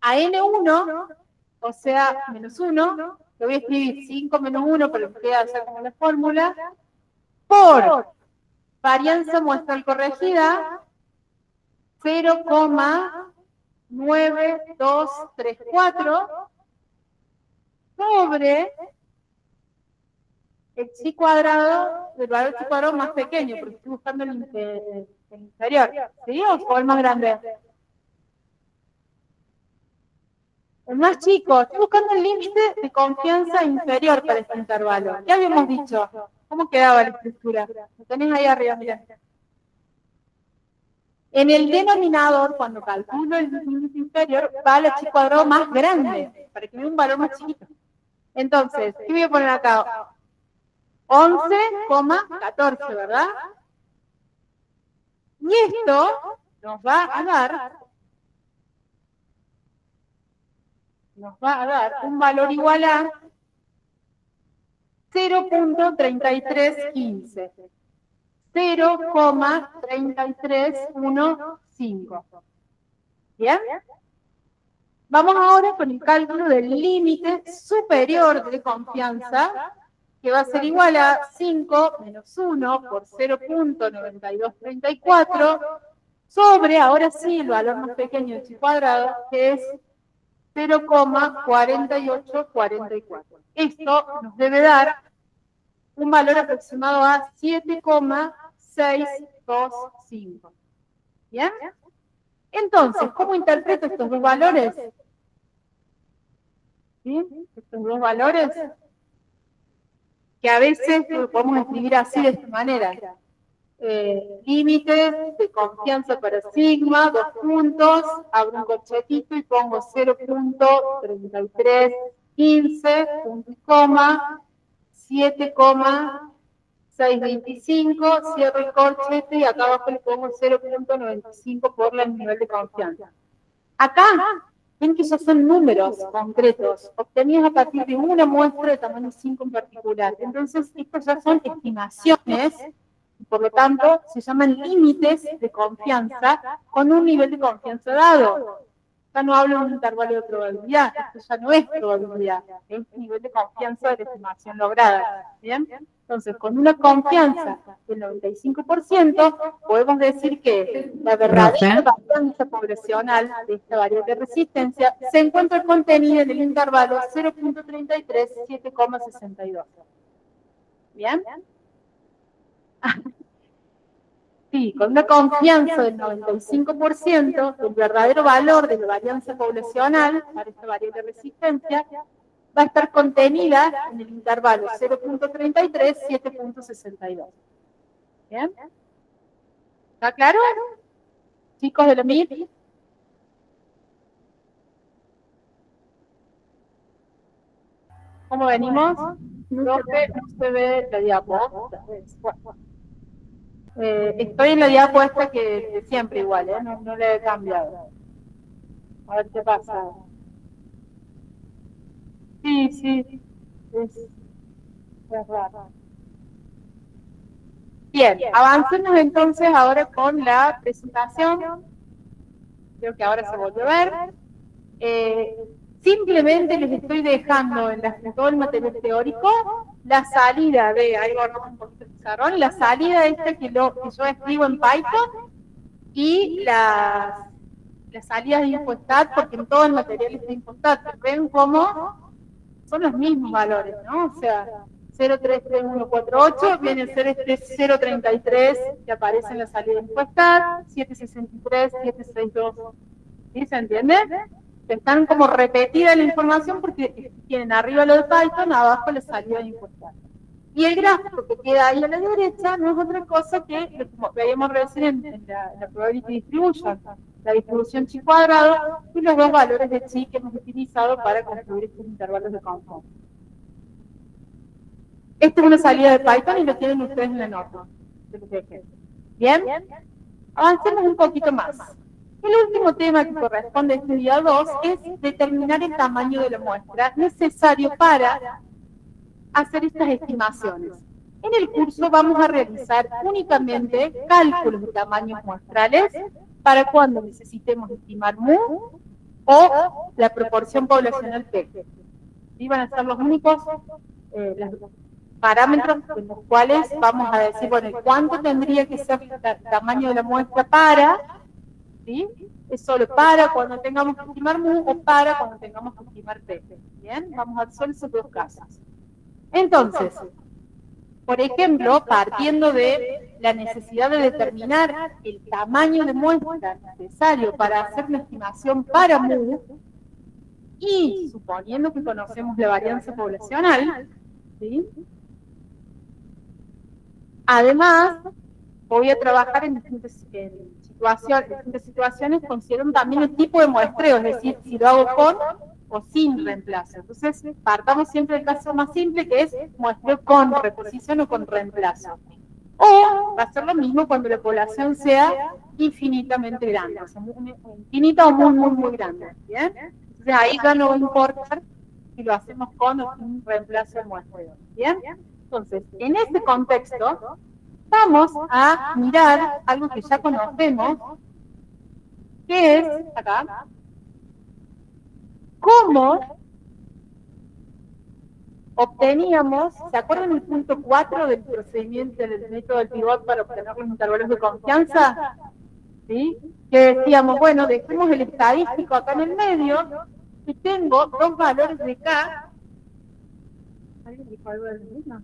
A N1, o sea, menos 1, lo voy a escribir 5 menos 1, pero me queda hacer como la fórmula, por varianza muestral corregida, 0,9234 sobre el chi cuadrado del valor chi cuadrado más pequeño, porque estoy buscando el inferior, ¿sí? ¿O el más grande? El más chico, estoy buscando el límite de confianza inferior para este intervalo. ¿Qué habíamos dicho? ¿Cómo quedaba la estructura? Lo tenés ahí arriba, mirá. En el denominador, cuando calculo el límite inferior, va al chi cuadrado más grande, para que me dé un valor más chiquito. Entonces, ¿qué voy a poner acá? 11,14, ¿verdad? Y esto nos va a dar un valor igual a 0,3315. 0,3315. ¿Bien? Vamos ahora con el cálculo del límite superior de confianza, que va a ser igual a 5 menos 1 por 0,9234 sobre, ahora sí, el valor más pequeño de chi cuadrado, que es 0,4844. Esto nos debe dar un valor aproximado a 7,625. ¿Bien? Entonces, ¿cómo interpreto estos dos valores? ¿Sí? Estos dos valores que a veces lo podemos escribir así de esta manera. Límite de confianza para sigma, 2 puntos, abro un corchetito y pongo 0,3315, punto y coma, 7,625, cierro el corchete y acá abajo le pongo 0,95 por el nivel de confianza. Acá, ven que esos son números concretos, obtenidos a partir de una muestra de tamaño 5 en particular. Entonces, estos ya son estimaciones, y por lo tanto, se llaman límites de confianza con un nivel de confianza dado. Ya no hablo de un intervalo de probabilidad, esto ya no es probabilidad, es nivel de confianza de la estimación lograda. ¿Bien? Entonces, con una confianza del 95%, podemos decir que la verdadera varianza poblacional de esta variable de resistencia se encuentra contenida en el intervalo 0,33-7,62. ¿Bien? Sí, con una confianza del 95%, el verdadero valor de la varianza poblacional para esta variable de resistencia va a estar contenida en el intervalo 0,33-7,62. ¿Bien? ¿Está claro? Chicos de la MIR. ¿Cómo venimos? Profe, no se ve la diapo. Estoy en la diapo esta que siempre igual, no le he cambiado. A ver qué pasa. Sí, es raro. Bien, avancemos entonces ahora con la presentación. Creo que ahora se volvió a ver. Simplemente les estoy dejando en todo el material teórico la salida de, ahí borramos un poquito el pizarrón, la salida esta que yo escribo en Python y las salidas de InfoStat, porque en todo el material está InfoStat. Ven cómo son los mismos valores, ¿no? O sea, 033148 viene a ser este 033 que aparece en la salida de InfoStat, 763, 762. ¿Sí? ¿Se entiende? Están como repetida la información porque tienen arriba lo de Python, abajo la salida de InfoStat. Y el gráfico que queda ahí a la derecha no es otra cosa que lo que veíamos recién en la probability distribution, la distribución chi cuadrado y los dos valores de chi que hemos utilizado para construir estos intervalos de confort. Esta es una salida de Python y lo tienen ustedes en la nota. ¿Bien? Avancemos un poquito más. El último tema que corresponde a este día 2 es determinar el tamaño de la muestra necesario para hacer estas estimaciones. En el curso vamos a realizar únicamente cálculos de tamaños muestrales para cuando necesitemos estimar mu o la proporción poblacional P. Y van a ser los únicos parámetros en los cuales vamos a decir, bueno, ¿cuánto tendría que ser el tamaño de la muestra para? ¿Sí? Es solo para cuando tengamos que estimar mu o para cuando tengamos que estimar P. ¿Bien? Vamos a hacer esos dos casos. Entonces, por ejemplo, partiendo de la necesidad de determinar el tamaño de muestra necesario para hacer una estimación para mu, y suponiendo que conocemos la varianza poblacional, ¿sí? Además, voy a trabajar en distintas situaciones, considero también el tipo de muestreo, es decir, si lo hago con o sin reemplazo. Entonces, partamos siempre del caso más simple, que es muestreo con reposición o con reemplazo. O va a ser lo mismo cuando la población sea infinitamente grande, o sea, infinita o muy, muy, muy grande. ¿Bien? Entonces, ahí ya no va a importar si lo hacemos con o sin reemplazo del muestreo. ¿Bien? Entonces, en este contexto, vamos a mirar algo que ya conocemos, que es, acá, cómo obteníamos, ¿se acuerdan el punto 4 del procedimiento del método del pivot para obtener los intervalos de confianza? ¿Sí? Que decíamos, bueno, dejemos el estadístico acá en el medio y tengo dos valores de K. ¿Alguien dijo algo del mismo?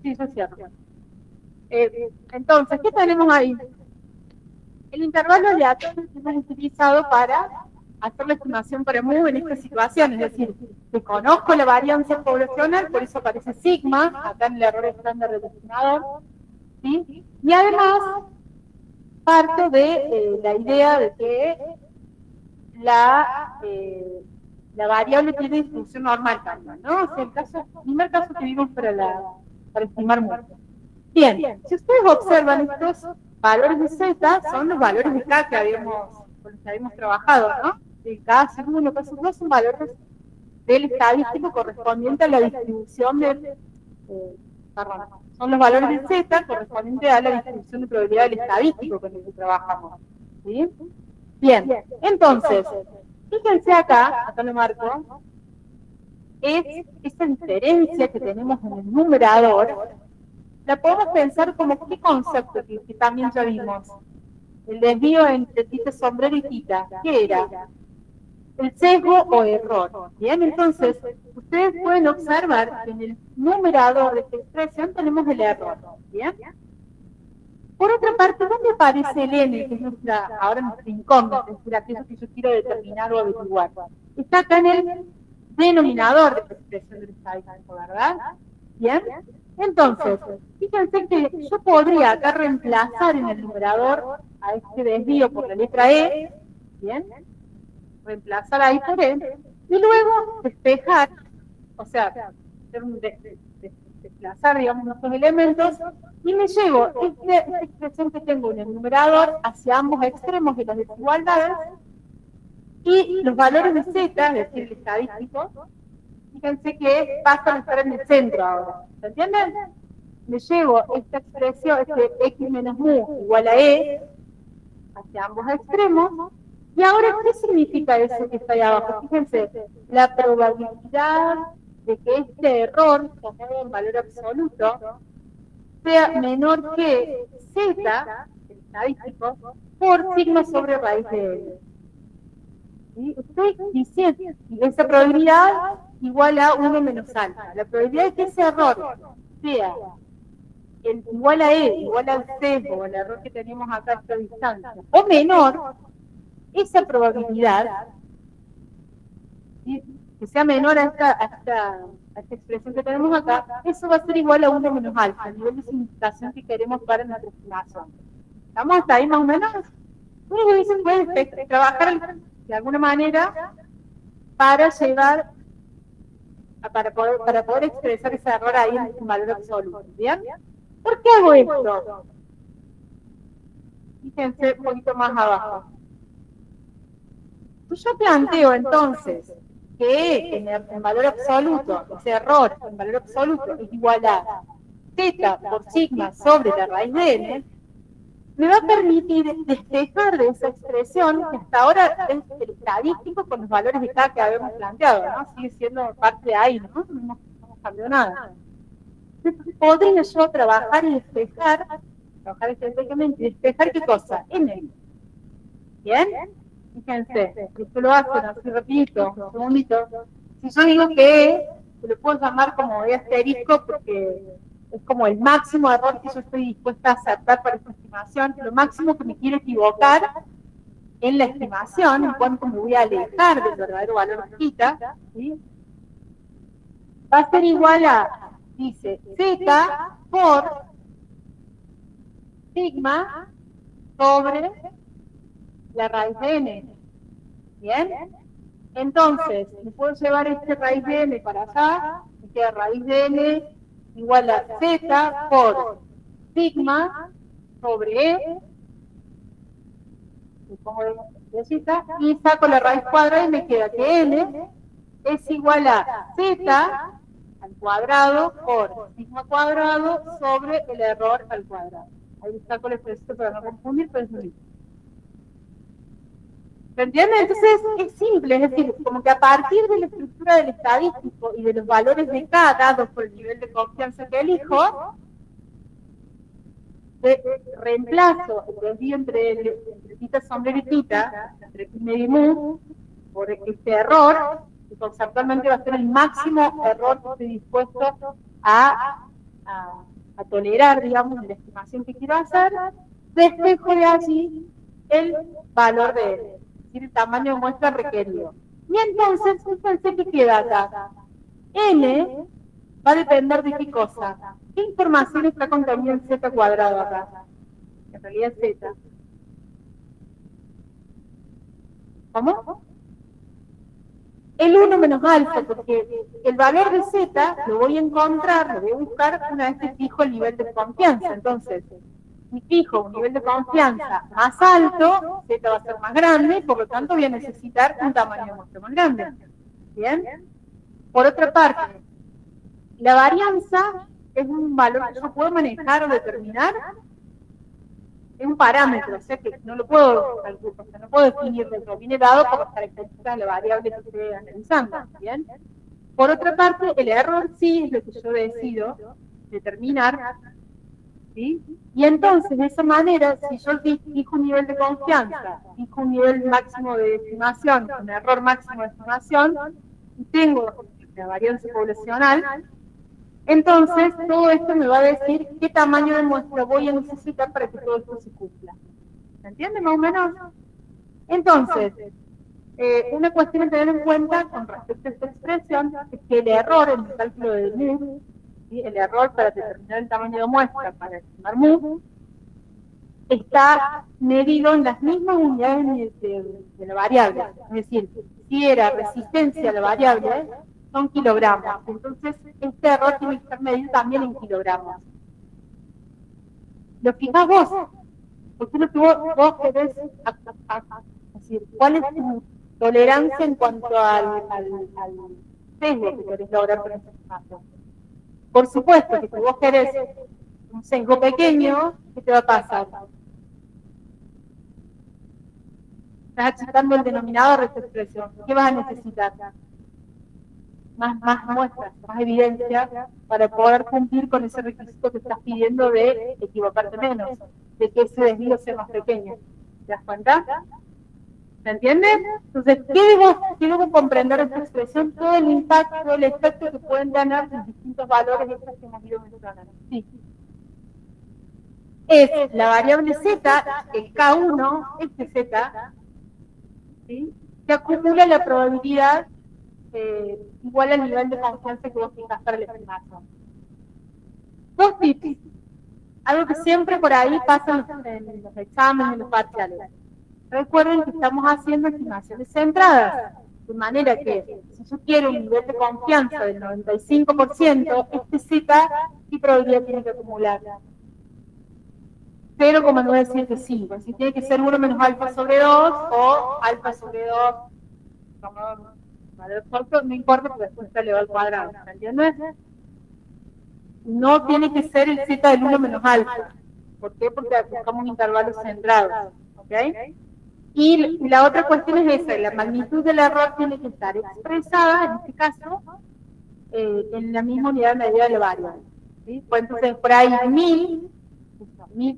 Sí, eso es cierto. Entonces, ¿qué tenemos ahí? El intervalo aleatorio que hemos utilizado para hacer la estimación para mu en esta situación, es decir, que conozco la varianza poblacional, por eso aparece sigma, acá en el error estándar del destinador, ¿sí? Y además, parto de la idea de que la variable tiene distribución normal también, ¿no? O sea, el primer caso que vimos para estimar mu. Bien, si ustedes observan estos valores de Z, son los valores de K con los que habíamos trabajado, ¿no? De K, K1, K2 son valores del estadístico correspondiente a la distribución son los valores de Z correspondientes a la distribución de probabilidad del estadístico con el que trabajamos. ¿Sí? Bien, entonces, fíjense acá lo marco, es esa diferencia que tenemos en el numerador, la podemos pensar como qué concepto que también ya vimos. El desvío entre tita sombrero y tita, ¿qué era? El sesgo o error. Bien, entonces, ustedes pueden observar que en el numerador de esta expresión tenemos el error. Bien. Por otra parte, ¿dónde aparece el n, que es ahora nuestra incógnita, es decir, aquello que yo quiero determinar o averiguar? Está acá en el denominador de esta expresión del estadístico, ¿verdad? Bien. Entonces, fíjense que yo podría acá reemplazar en el numerador a este desvío por la letra E, ¿bien? Reemplazar ahí por E, y luego despejar, o sea, desplazar, digamos, nuestros elementos, y me llevo esta expresión que tengo en el numerador hacia ambos extremos de las desigualdades, y los valores de Z, es decir, el estadístico, fíjense que pasan a estar en el centro ahora. ¿Se entienden? Me llevo esta expresión, este x menos mu igual a e, hacia ambos extremos, y ahora, ¿qué significa eso que está ahí abajo? Fíjense, la probabilidad de que este error, tomado en valor absoluto, sea menor que z, el estadístico, por sigma sobre raíz de L. ¿Sí? Estoy diciendo, esa probabilidad igual a 1 menos alfa. La probabilidad de que ese error sea igual a E, igual al sesgo, o al error que tenemos acá a esta distancia, o menor, esa probabilidad, ¿sí? que sea menor a esta expresión que tenemos acá, eso va a ser igual a 1 menos alfa, el nivel de significación que queremos para nuestra estimación. ¿Estamos hasta ahí más o menos? Lo único que se puede trabajar de alguna manera para llevar, para poder expresar ese error ahí en valor absoluto. ¿Bien? ¿Por qué hago esto? Fíjense un poquito más abajo. Si yo planteo entonces que en valor absoluto, ese error en valor absoluto es igual a zeta por sigma sobre la raíz de n, me va a permitir despejar de esa expresión que hasta ahora es el estadístico con los valores de K que habíamos planteado, ¿no? Sigue siendo parte de ahí, ¿no? No hemos cambiado nada. Entonces, podría yo trabajar y despejar estratégicamente, despejar qué cosa, n. ¿Bien? Fíjense, esto lo hacen, así repito, un segundito. Si yo digo que lo puedo llamar como de asterisco porque es como el máximo error que yo estoy dispuesta a aceptar para esta estimación, lo máximo que me quiero equivocar en la estimación, en cuanto me voy a alejar del verdadero valor de θ, ¿sí? Va a ser igual a, dice, z por sigma sobre la raíz de n. ¿Bien? Entonces, me puedo llevar este raíz de n para acá, me queda raíz de n igual a z por sigma sobre e, y pongo de y saco la raíz cuadrada y me queda que n es igual a z al cuadrado por sigma cuadrado sobre el error al cuadrado. Ahí saco el expreso para no confundir, pero es lo mismo. ¿Se entiende? Entonces es simple, es decir, como que a partir de la estructura del estadístico y de los valores de K dados por el nivel de confianza que elijo, reemplazo el desvío entre θ sombrero y θ, entre pi medio y mu, por este error, que conceptualmente va a ser el máximo error que estoy dispuesto a tolerar, digamos, en la estimación que quiero hacer, despejo de allí el valor de n, es decir, el tamaño de muestra requerido. Y entonces, fíjense que queda acá. N va a depender de qué cosa. ¿Qué información está contenida en z cuadrado acá? En realidad es z. ¿Cómo? El 1 menos alfa, porque el valor de z lo voy a encontrar, lo voy a buscar una vez que fijo el nivel de confianza. Entonces, si fijo un nivel de confianza más alto, z va a ser más grande, y por lo tanto voy a necesitar un tamaño de muestra más grande. ¿Bien? Por otra parte, la varianza es un valor que yo puedo manejar o determinar, es un parámetro, o sea que no lo puedo calcular, o sea, no puedo definirlo, viene dado por las características de la variable que estoy analizando. ¿Bien? Por otra parte, el error sí es lo que yo decido determinar, ¿sí? Y entonces, de esa manera, si yo fijo un nivel de confianza, fijo un nivel máximo de estimación, un error máximo de estimación, y tengo la varianza poblacional, entonces todo esto me va a decir qué tamaño de muestra voy a necesitar para que todo esto se cumpla. ¿Se entiende más o menos? Entonces, una cuestión a tener en cuenta con respecto a esta expresión es que el error en el cálculo de mu, ¿sí? El error para determinar el tamaño de muestra para estimar mu, está medido en las mismas unidades de la variable. Es decir, si era resistencia a la variable, son kilogramos. Entonces, este error tiene que estar medido también en kilogramos. Lo fijás vos, porque es lo que vos querés, es decir, cuál es tu tolerancia en cuanto al sesgo que querés lograr con esta estimación. Por supuesto que si vos querés un sesgo pequeño, ¿qué te va a pasar? Estás achicando el denominador de esta expresión. ¿Qué vas a necesitar? Más muestras, más evidencia para poder cumplir con ese requisito que estás pidiendo de equivocarte menos, de que ese desvío sea más pequeño. ¿Te das cuenta? ¿Se entiende? Entonces, ¿qué debo comprender esta expresión? Todo el impacto, todo el efecto que pueden tener los distintos valores estos que hemos ido mencionando. Sí. Es la variable z, el K1, este z, ¿sí? Que acumula la probabilidad igual al nivel de confianza que vos tengas para la estimación. Dos tips. Algo que siempre por ahí pasa en los exámenes, en los parciales. Recuerden que estamos haciendo estimaciones centradas, de manera que si yo quiero un nivel de confianza del 95%, este Z, ¿qué probabilidad tiene que acumular? 0,975, si tiene que ser 1 menos alfa sobre 2 o alfa sobre 2, no importa porque después está elevado al cuadrado, ¿me entiendes? No tiene que ser el Z del 1 menos alfa. ¿Por qué? Porque buscamos intervalos centrados, ¿ok? Y la otra cuestión es esa, la magnitud del error tiene que estar expresada, en este caso, en la misma unidad de medida de la variable. ¿Sí? Pues entonces, por ahí 1000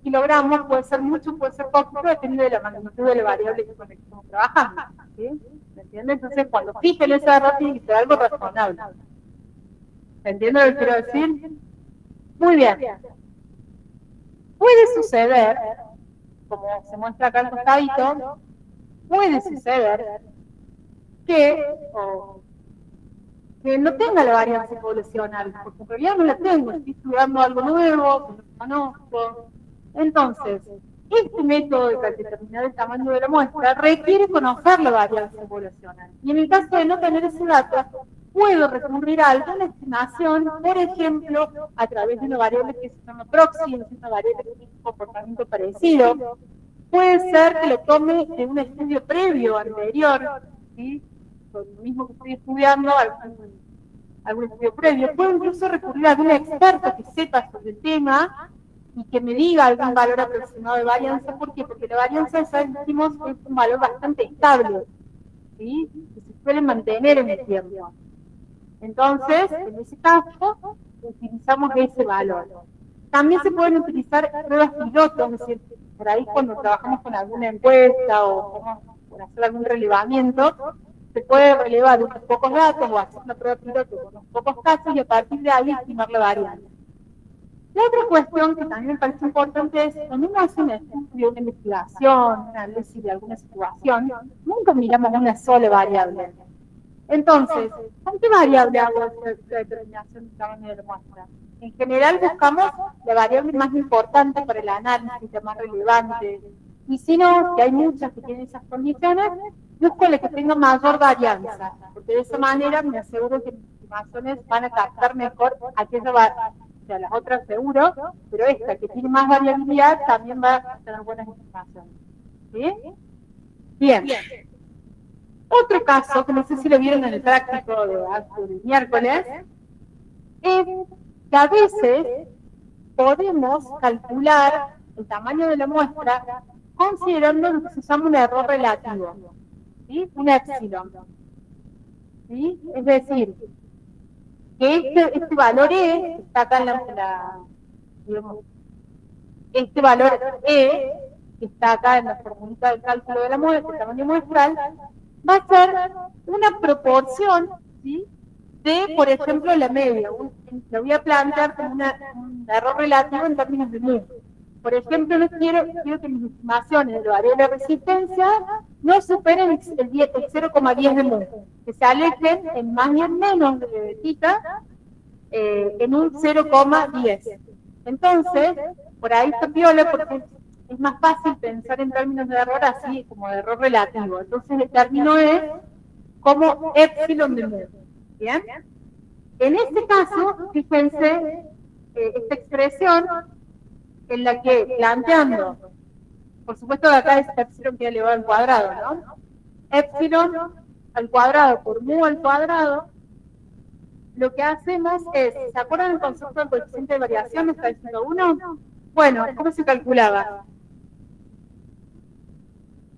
kilogramos puede ser mucho, puede ser poco, depende de la magnitud de la variable con la que estamos trabajando. ¿Sí? ¿Me entiendes? Entonces, cuando fijen ese error, tiene que ser algo razonable. ¿Me entiendes lo que quiero decir? Muy bien. Puede suceder, como se muestra acá en el costadito, puede suceder que no tenga la varianza poblacional, porque en realidad no la tengo, estoy estudiando algo nuevo, que no conozco. Entonces, este método de determinar el tamaño de la muestra requiere conocer la varianza poblacional. Y en el caso de no tener ese dato, puedo recurrir a alguna estimación, por ejemplo, a través de una variable que se llama proxy, es una variable que tiene un comportamiento parecido. Puede ser que lo tome de un estudio previo, anterior, ¿sí? Con lo mismo que estoy estudiando, algún estudio previo. Puedo incluso recurrir a algún experto que sepa sobre el tema y que me diga algún valor aproximado de varianza. ¿Por qué? Porque la varianza, ya decimos, es un valor bastante estable, ¿sí? Que se suele mantener en el tiempo. Entonces, en ese caso, utilizamos ese valor. También se pueden utilizar pruebas pilotos, es decir, por ahí cuando trabajamos con alguna encuesta o por hacer algún relevamiento, se puede relevar unos pocos datos o hacer una prueba piloto con unos pocos casos y a partir de ahí estimar la variable. La otra cuestión que también me parece importante es, cuando uno hace un estudio, una investigación, un análisis de alguna situación, nunca miramos una sola variable. Entonces, ¿con qué variable hago la determinación del tamaño de la muestra? En general buscamos la variable más importante para el análisis, la más relevante. Y si no, que hay muchas que tienen esas condiciones, busco la que tenga mayor varianza, porque de esa manera me aseguro que mis estimaciones van a captar mejor aquella variable. O sea, las otras seguro, pero esta que tiene más variabilidad también va a tener buenas estimaciones. ¿Sí? Bien. Otro caso, que no sé si lo vieron en el práctico del miércoles, es que a veces podemos calcular el tamaño de la muestra considerando lo que se llama un error relativo, ¿sí? Un épsilon. ¿Sí? Es decir, que este valor E, que está acá en digamos, este valor E, que está acá en la formulita del cálculo de la muestra, el tamaño muestral, va a ser una proporción, ¿sí? De, por ejemplo, la media. Lo voy a plantear como un error relativo en términos de mu. Por ejemplo, quiero que mis estimaciones de la variable de resistencia no superen el 0,10 de mu, que se alejen en más y en menos de θ en un 0,10. Entonces, por ahí está piola porque es más fácil pensar en términos de error así, como de error relativo. Entonces el término es como épsilon de mu. ¿Bien? En este caso, fíjense esta expresión en la que planteando, por supuesto que acá es épsilon que elevado al cuadrado, ¿no? Épsilon al cuadrado por mu al cuadrado, lo que hacemos es, ¿se acuerdan del concepto del coeficiente de variación? ¿Me está diciendo uno? Bueno, ¿cómo se calculaba?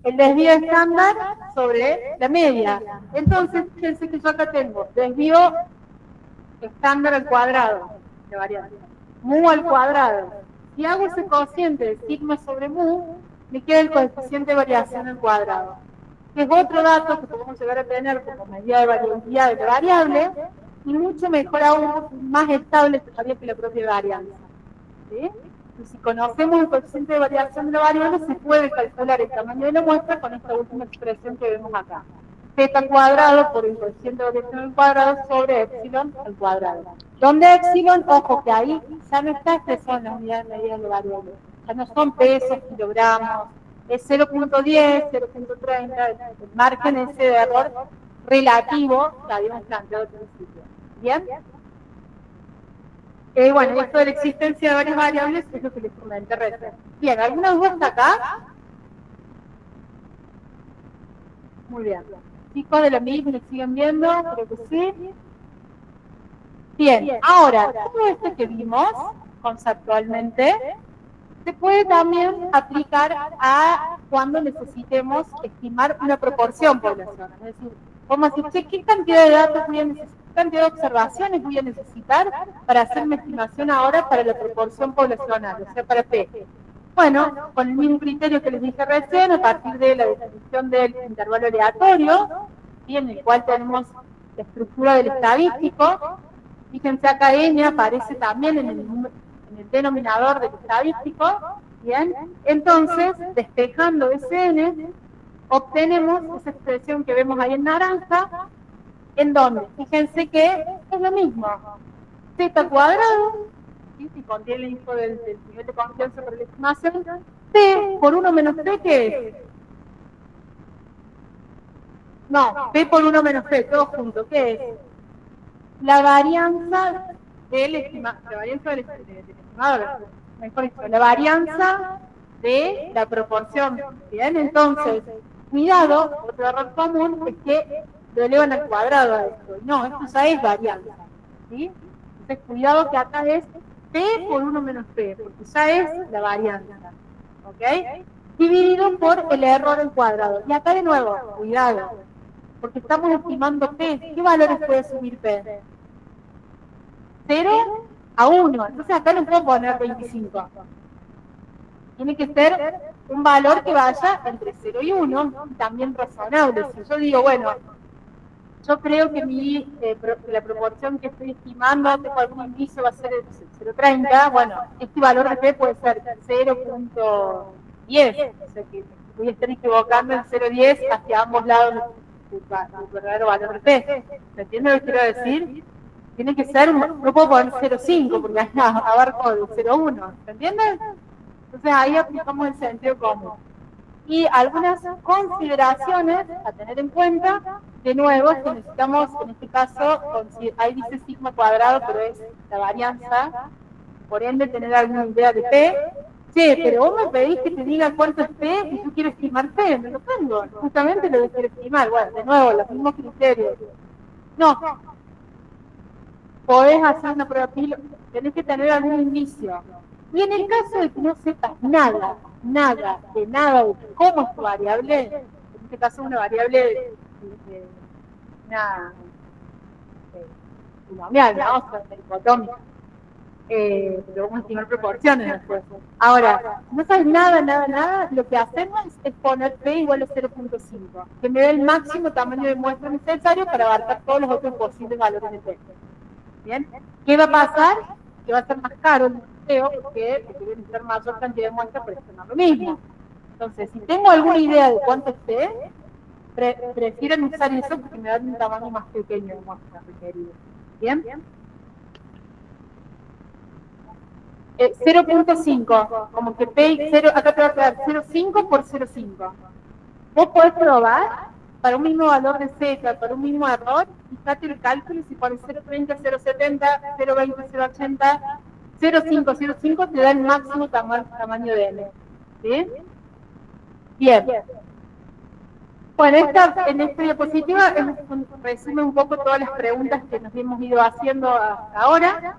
El desvío estándar sobre la media. Entonces, fíjense que yo acá tengo desvío estándar al cuadrado de variación, mu al cuadrado. Si hago ese cociente de sigma sobre mu, me queda el coeficiente de variación al cuadrado, que es otro dato que podemos llegar a tener como medida de variabilidad de la variable, y mucho mejor aún, más estable todavía que la propia varianza. ¿Sí? Y si conocemos el coeficiente de variación de la variable, se puede calcular el tamaño de la muestra con esta última expresión que vemos acá. zeta cuadrado por el coeficiente de variación al cuadrado sobre epsilon al cuadrado. Donde epsilon, ojo que ahí ya no está expresado en las unidades medidas de variables, ya no son pesos, kilogramos, es 0.10, 0.30, el margen ese de error relativo que habíamos planteado al principio. ¿Bien? Bueno, esto de la existencia de varias variables es lo que les comenté recién. Bien, ¿alguna duda hasta acá? Muy bien. Chicos de la misma, ¿me siguen viendo? Creo que sí. Bien, ahora, todo esto que vimos conceptualmente se puede también aplicar a cuando necesitemos estimar una proporción poblacional. Es decir, vamos a decir, ¿qué cantidad de datos voy a necesitar? ¿Qué cantidad de observaciones voy a necesitar para hacer mi estimación ahora para la proporción poblacional, o sea, para P? Bueno, con el mismo criterio que les dije recién, a partir de la definición del intervalo aleatorio, ¿sí? En el cual tenemos la estructura del estadístico. Fíjense acá N aparece también en el denominador del estadístico, ¿bien? Entonces, despejando ese N, obtenemos esa expresión que vemos ahí en naranja, en donde, fíjense que es lo mismo, zeta cuadrado, ¿sí? Si contiene el info del nivel de confianza sobre la estimación, P por 1 menos P, ¿qué es? No, P por 1 menos P, todo junto, ¿qué es? La varianza del estimador, mejor dicho, la varianza de la proporción. Bien, entonces, cuidado, otro error común es que lo elevan al cuadrado a esto. No, esto ya es varianza. ¿Sí? Entonces, cuidado que acá es P por 1 menos P, porque ya es la varianza. ¿Ok? Dividido por el error al cuadrado. Y acá de nuevo, cuidado, porque estamos estimando P. ¿Qué valores puede asumir P? 0 a 1. Entonces acá no puedo poner 25. Tiene que ser un valor que vaya entre 0 y 1, también razonable. Si yo digo, bueno, yo creo que la proporción que estoy estimando, tengo algún indicio, va a ser 0.30, bueno, este valor de P puede ser 0.10. O sea que voy a estar equivocando en 0.10 hacia ambos lados del verdadero valor de P. ¿Se entiende lo que quiero decir? Tiene que ser, no puedo poner 0.5 porque abarco el 0.1, ¿se entiende? Entonces ahí aplicamos el sentido común. Y algunas consideraciones a tener en cuenta, de nuevo, es que necesitamos, en este caso, ahí dice sigma cuadrado, pero es la varianza, por ende tener alguna idea de P. Sí, pero vos me pedís que te diga cuánto es P y yo quiero estimar P, no lo tengo, justamente lo que quiero estimar. Bueno, de nuevo, los mismos criterios. No. Podés hacer una prueba piloto, tenés que tener algún indicio. Y en el caso de que no sepas nada de cómo es tu variable, en este caso una variable binomial, ¿no? O sea, dicotómica. Pero vamos a estimar proporciones después. Ahora, si no sabes nada, lo que hacemos es poner P igual a 0.5, que me dé el máximo tamaño de muestra necesario para abarcar todos los otros posibles valores de P. ¿Bien? ¿Qué va a pasar? Que va a ser más caro el muestreo porque voy a necesitar mayor cantidad de muestras para estimar lo mismo. Entonces, si tengo alguna idea de cuánto esté, prefiero usar eso porque me da un tamaño más pequeño de muestra requerido. ¿Bien? 0.5, como que P, 0, acá te va a quedar 0.5 por 0.5. Vos podés probar para un mismo valor de Z, para un mismo error, fíjate el cálculo y si pones 0.30, 0.70, 0.20, 0.80, 0.5, 0.5 te da el máximo tamaño de N. ¿Sí? Bien. Bueno, en esta diapositiva resume un poco todas las preguntas que nos hemos ido haciendo hasta ahora.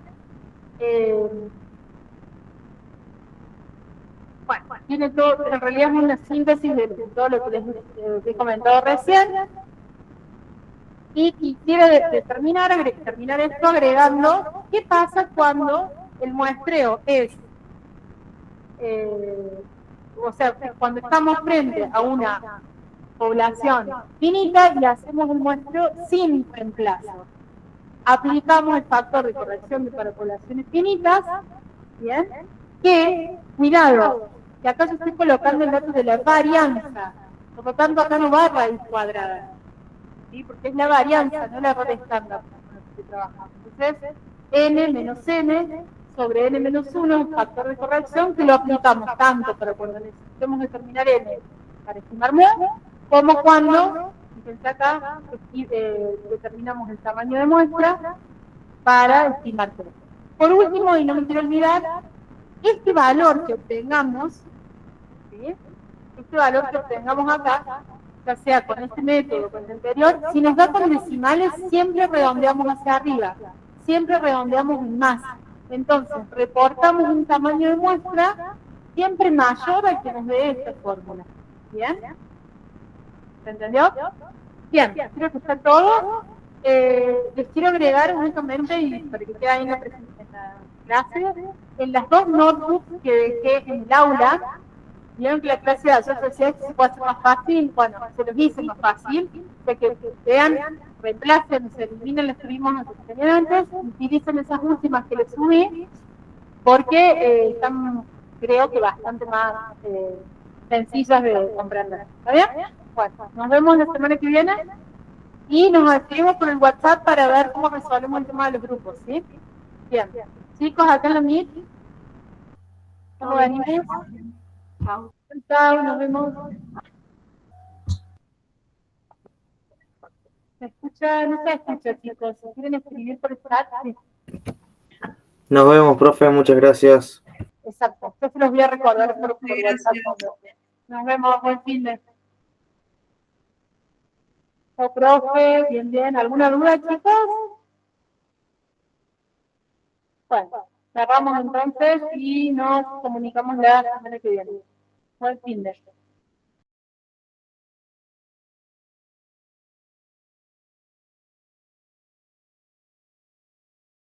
Bueno, tiene todo, en realidad es una síntesis de todo lo que les he comentado recién. Y quisiera terminar esto agregando qué pasa cuando el muestreo es, o sea, cuando estamos frente a una población finita y hacemos un muestreo sin reemplazo. Aplicamos el factor de corrección para poblaciones finitas, ¿bien? Que, cuidado, que acá yo estoy colocando el dato de la varianza, por lo tanto acá no va a raíz cuadrada. ¿sí? Porque es la varianza, no el error estándar con el que trabajamos. Entonces, n menos n sobre n menos 1 es un factor de corrección que lo aplicamos tanto para cuando necesitemos determinar n para estimar mu, como cuando, fíjense acá, determinamos el tamaño de muestra para estimar P. Por último, y no me quiero olvidar, este valor que obtengamos, ¿sí? Este valor que obtengamos acá, ya sea con este método o con el anterior, si nos da con decimales, siempre redondeamos hacia arriba, siempre redondeamos en más. Entonces, reportamos un tamaño de muestra siempre mayor al que nos dé esta fórmula. ¿Bien? ¿Se entendió? Bien, creo que está todo. Les quiero agregar únicamente, y para que quede ahí en la clase, en las dos notebooks que dejé en el aula, vieron que la clase de ayer decía que se puede hacer más fácil, bueno, se los hice más fácil, de que vean, reemplacen, se eliminen las que vimos antes, utilicen esas últimas que les subí, porque están, creo que bastante más sencillas de comprender. ¿Está bien? Bueno, nos vemos la semana que viene y nos escribimos por el WhatsApp para ver cómo resolvemos el tema de los grupos, ¿sí? Bien. Chicos, acá en la Meet. ¿Cómo venimos? Chao. Chao, nos vemos. ¿Se escucha? No se escucha, chicos. Si quieren escribir por el chat, sí. Nos vemos, profe, muchas gracias. Exacto. Yo se los voy a recordar por WhatsApp. Nos vemos, buen fin de. Chao, profe. Bien, bien. ¿Alguna duda, chicos? Bueno, cerramos entonces y nos comunicamos la semana que viene. Buen fin de.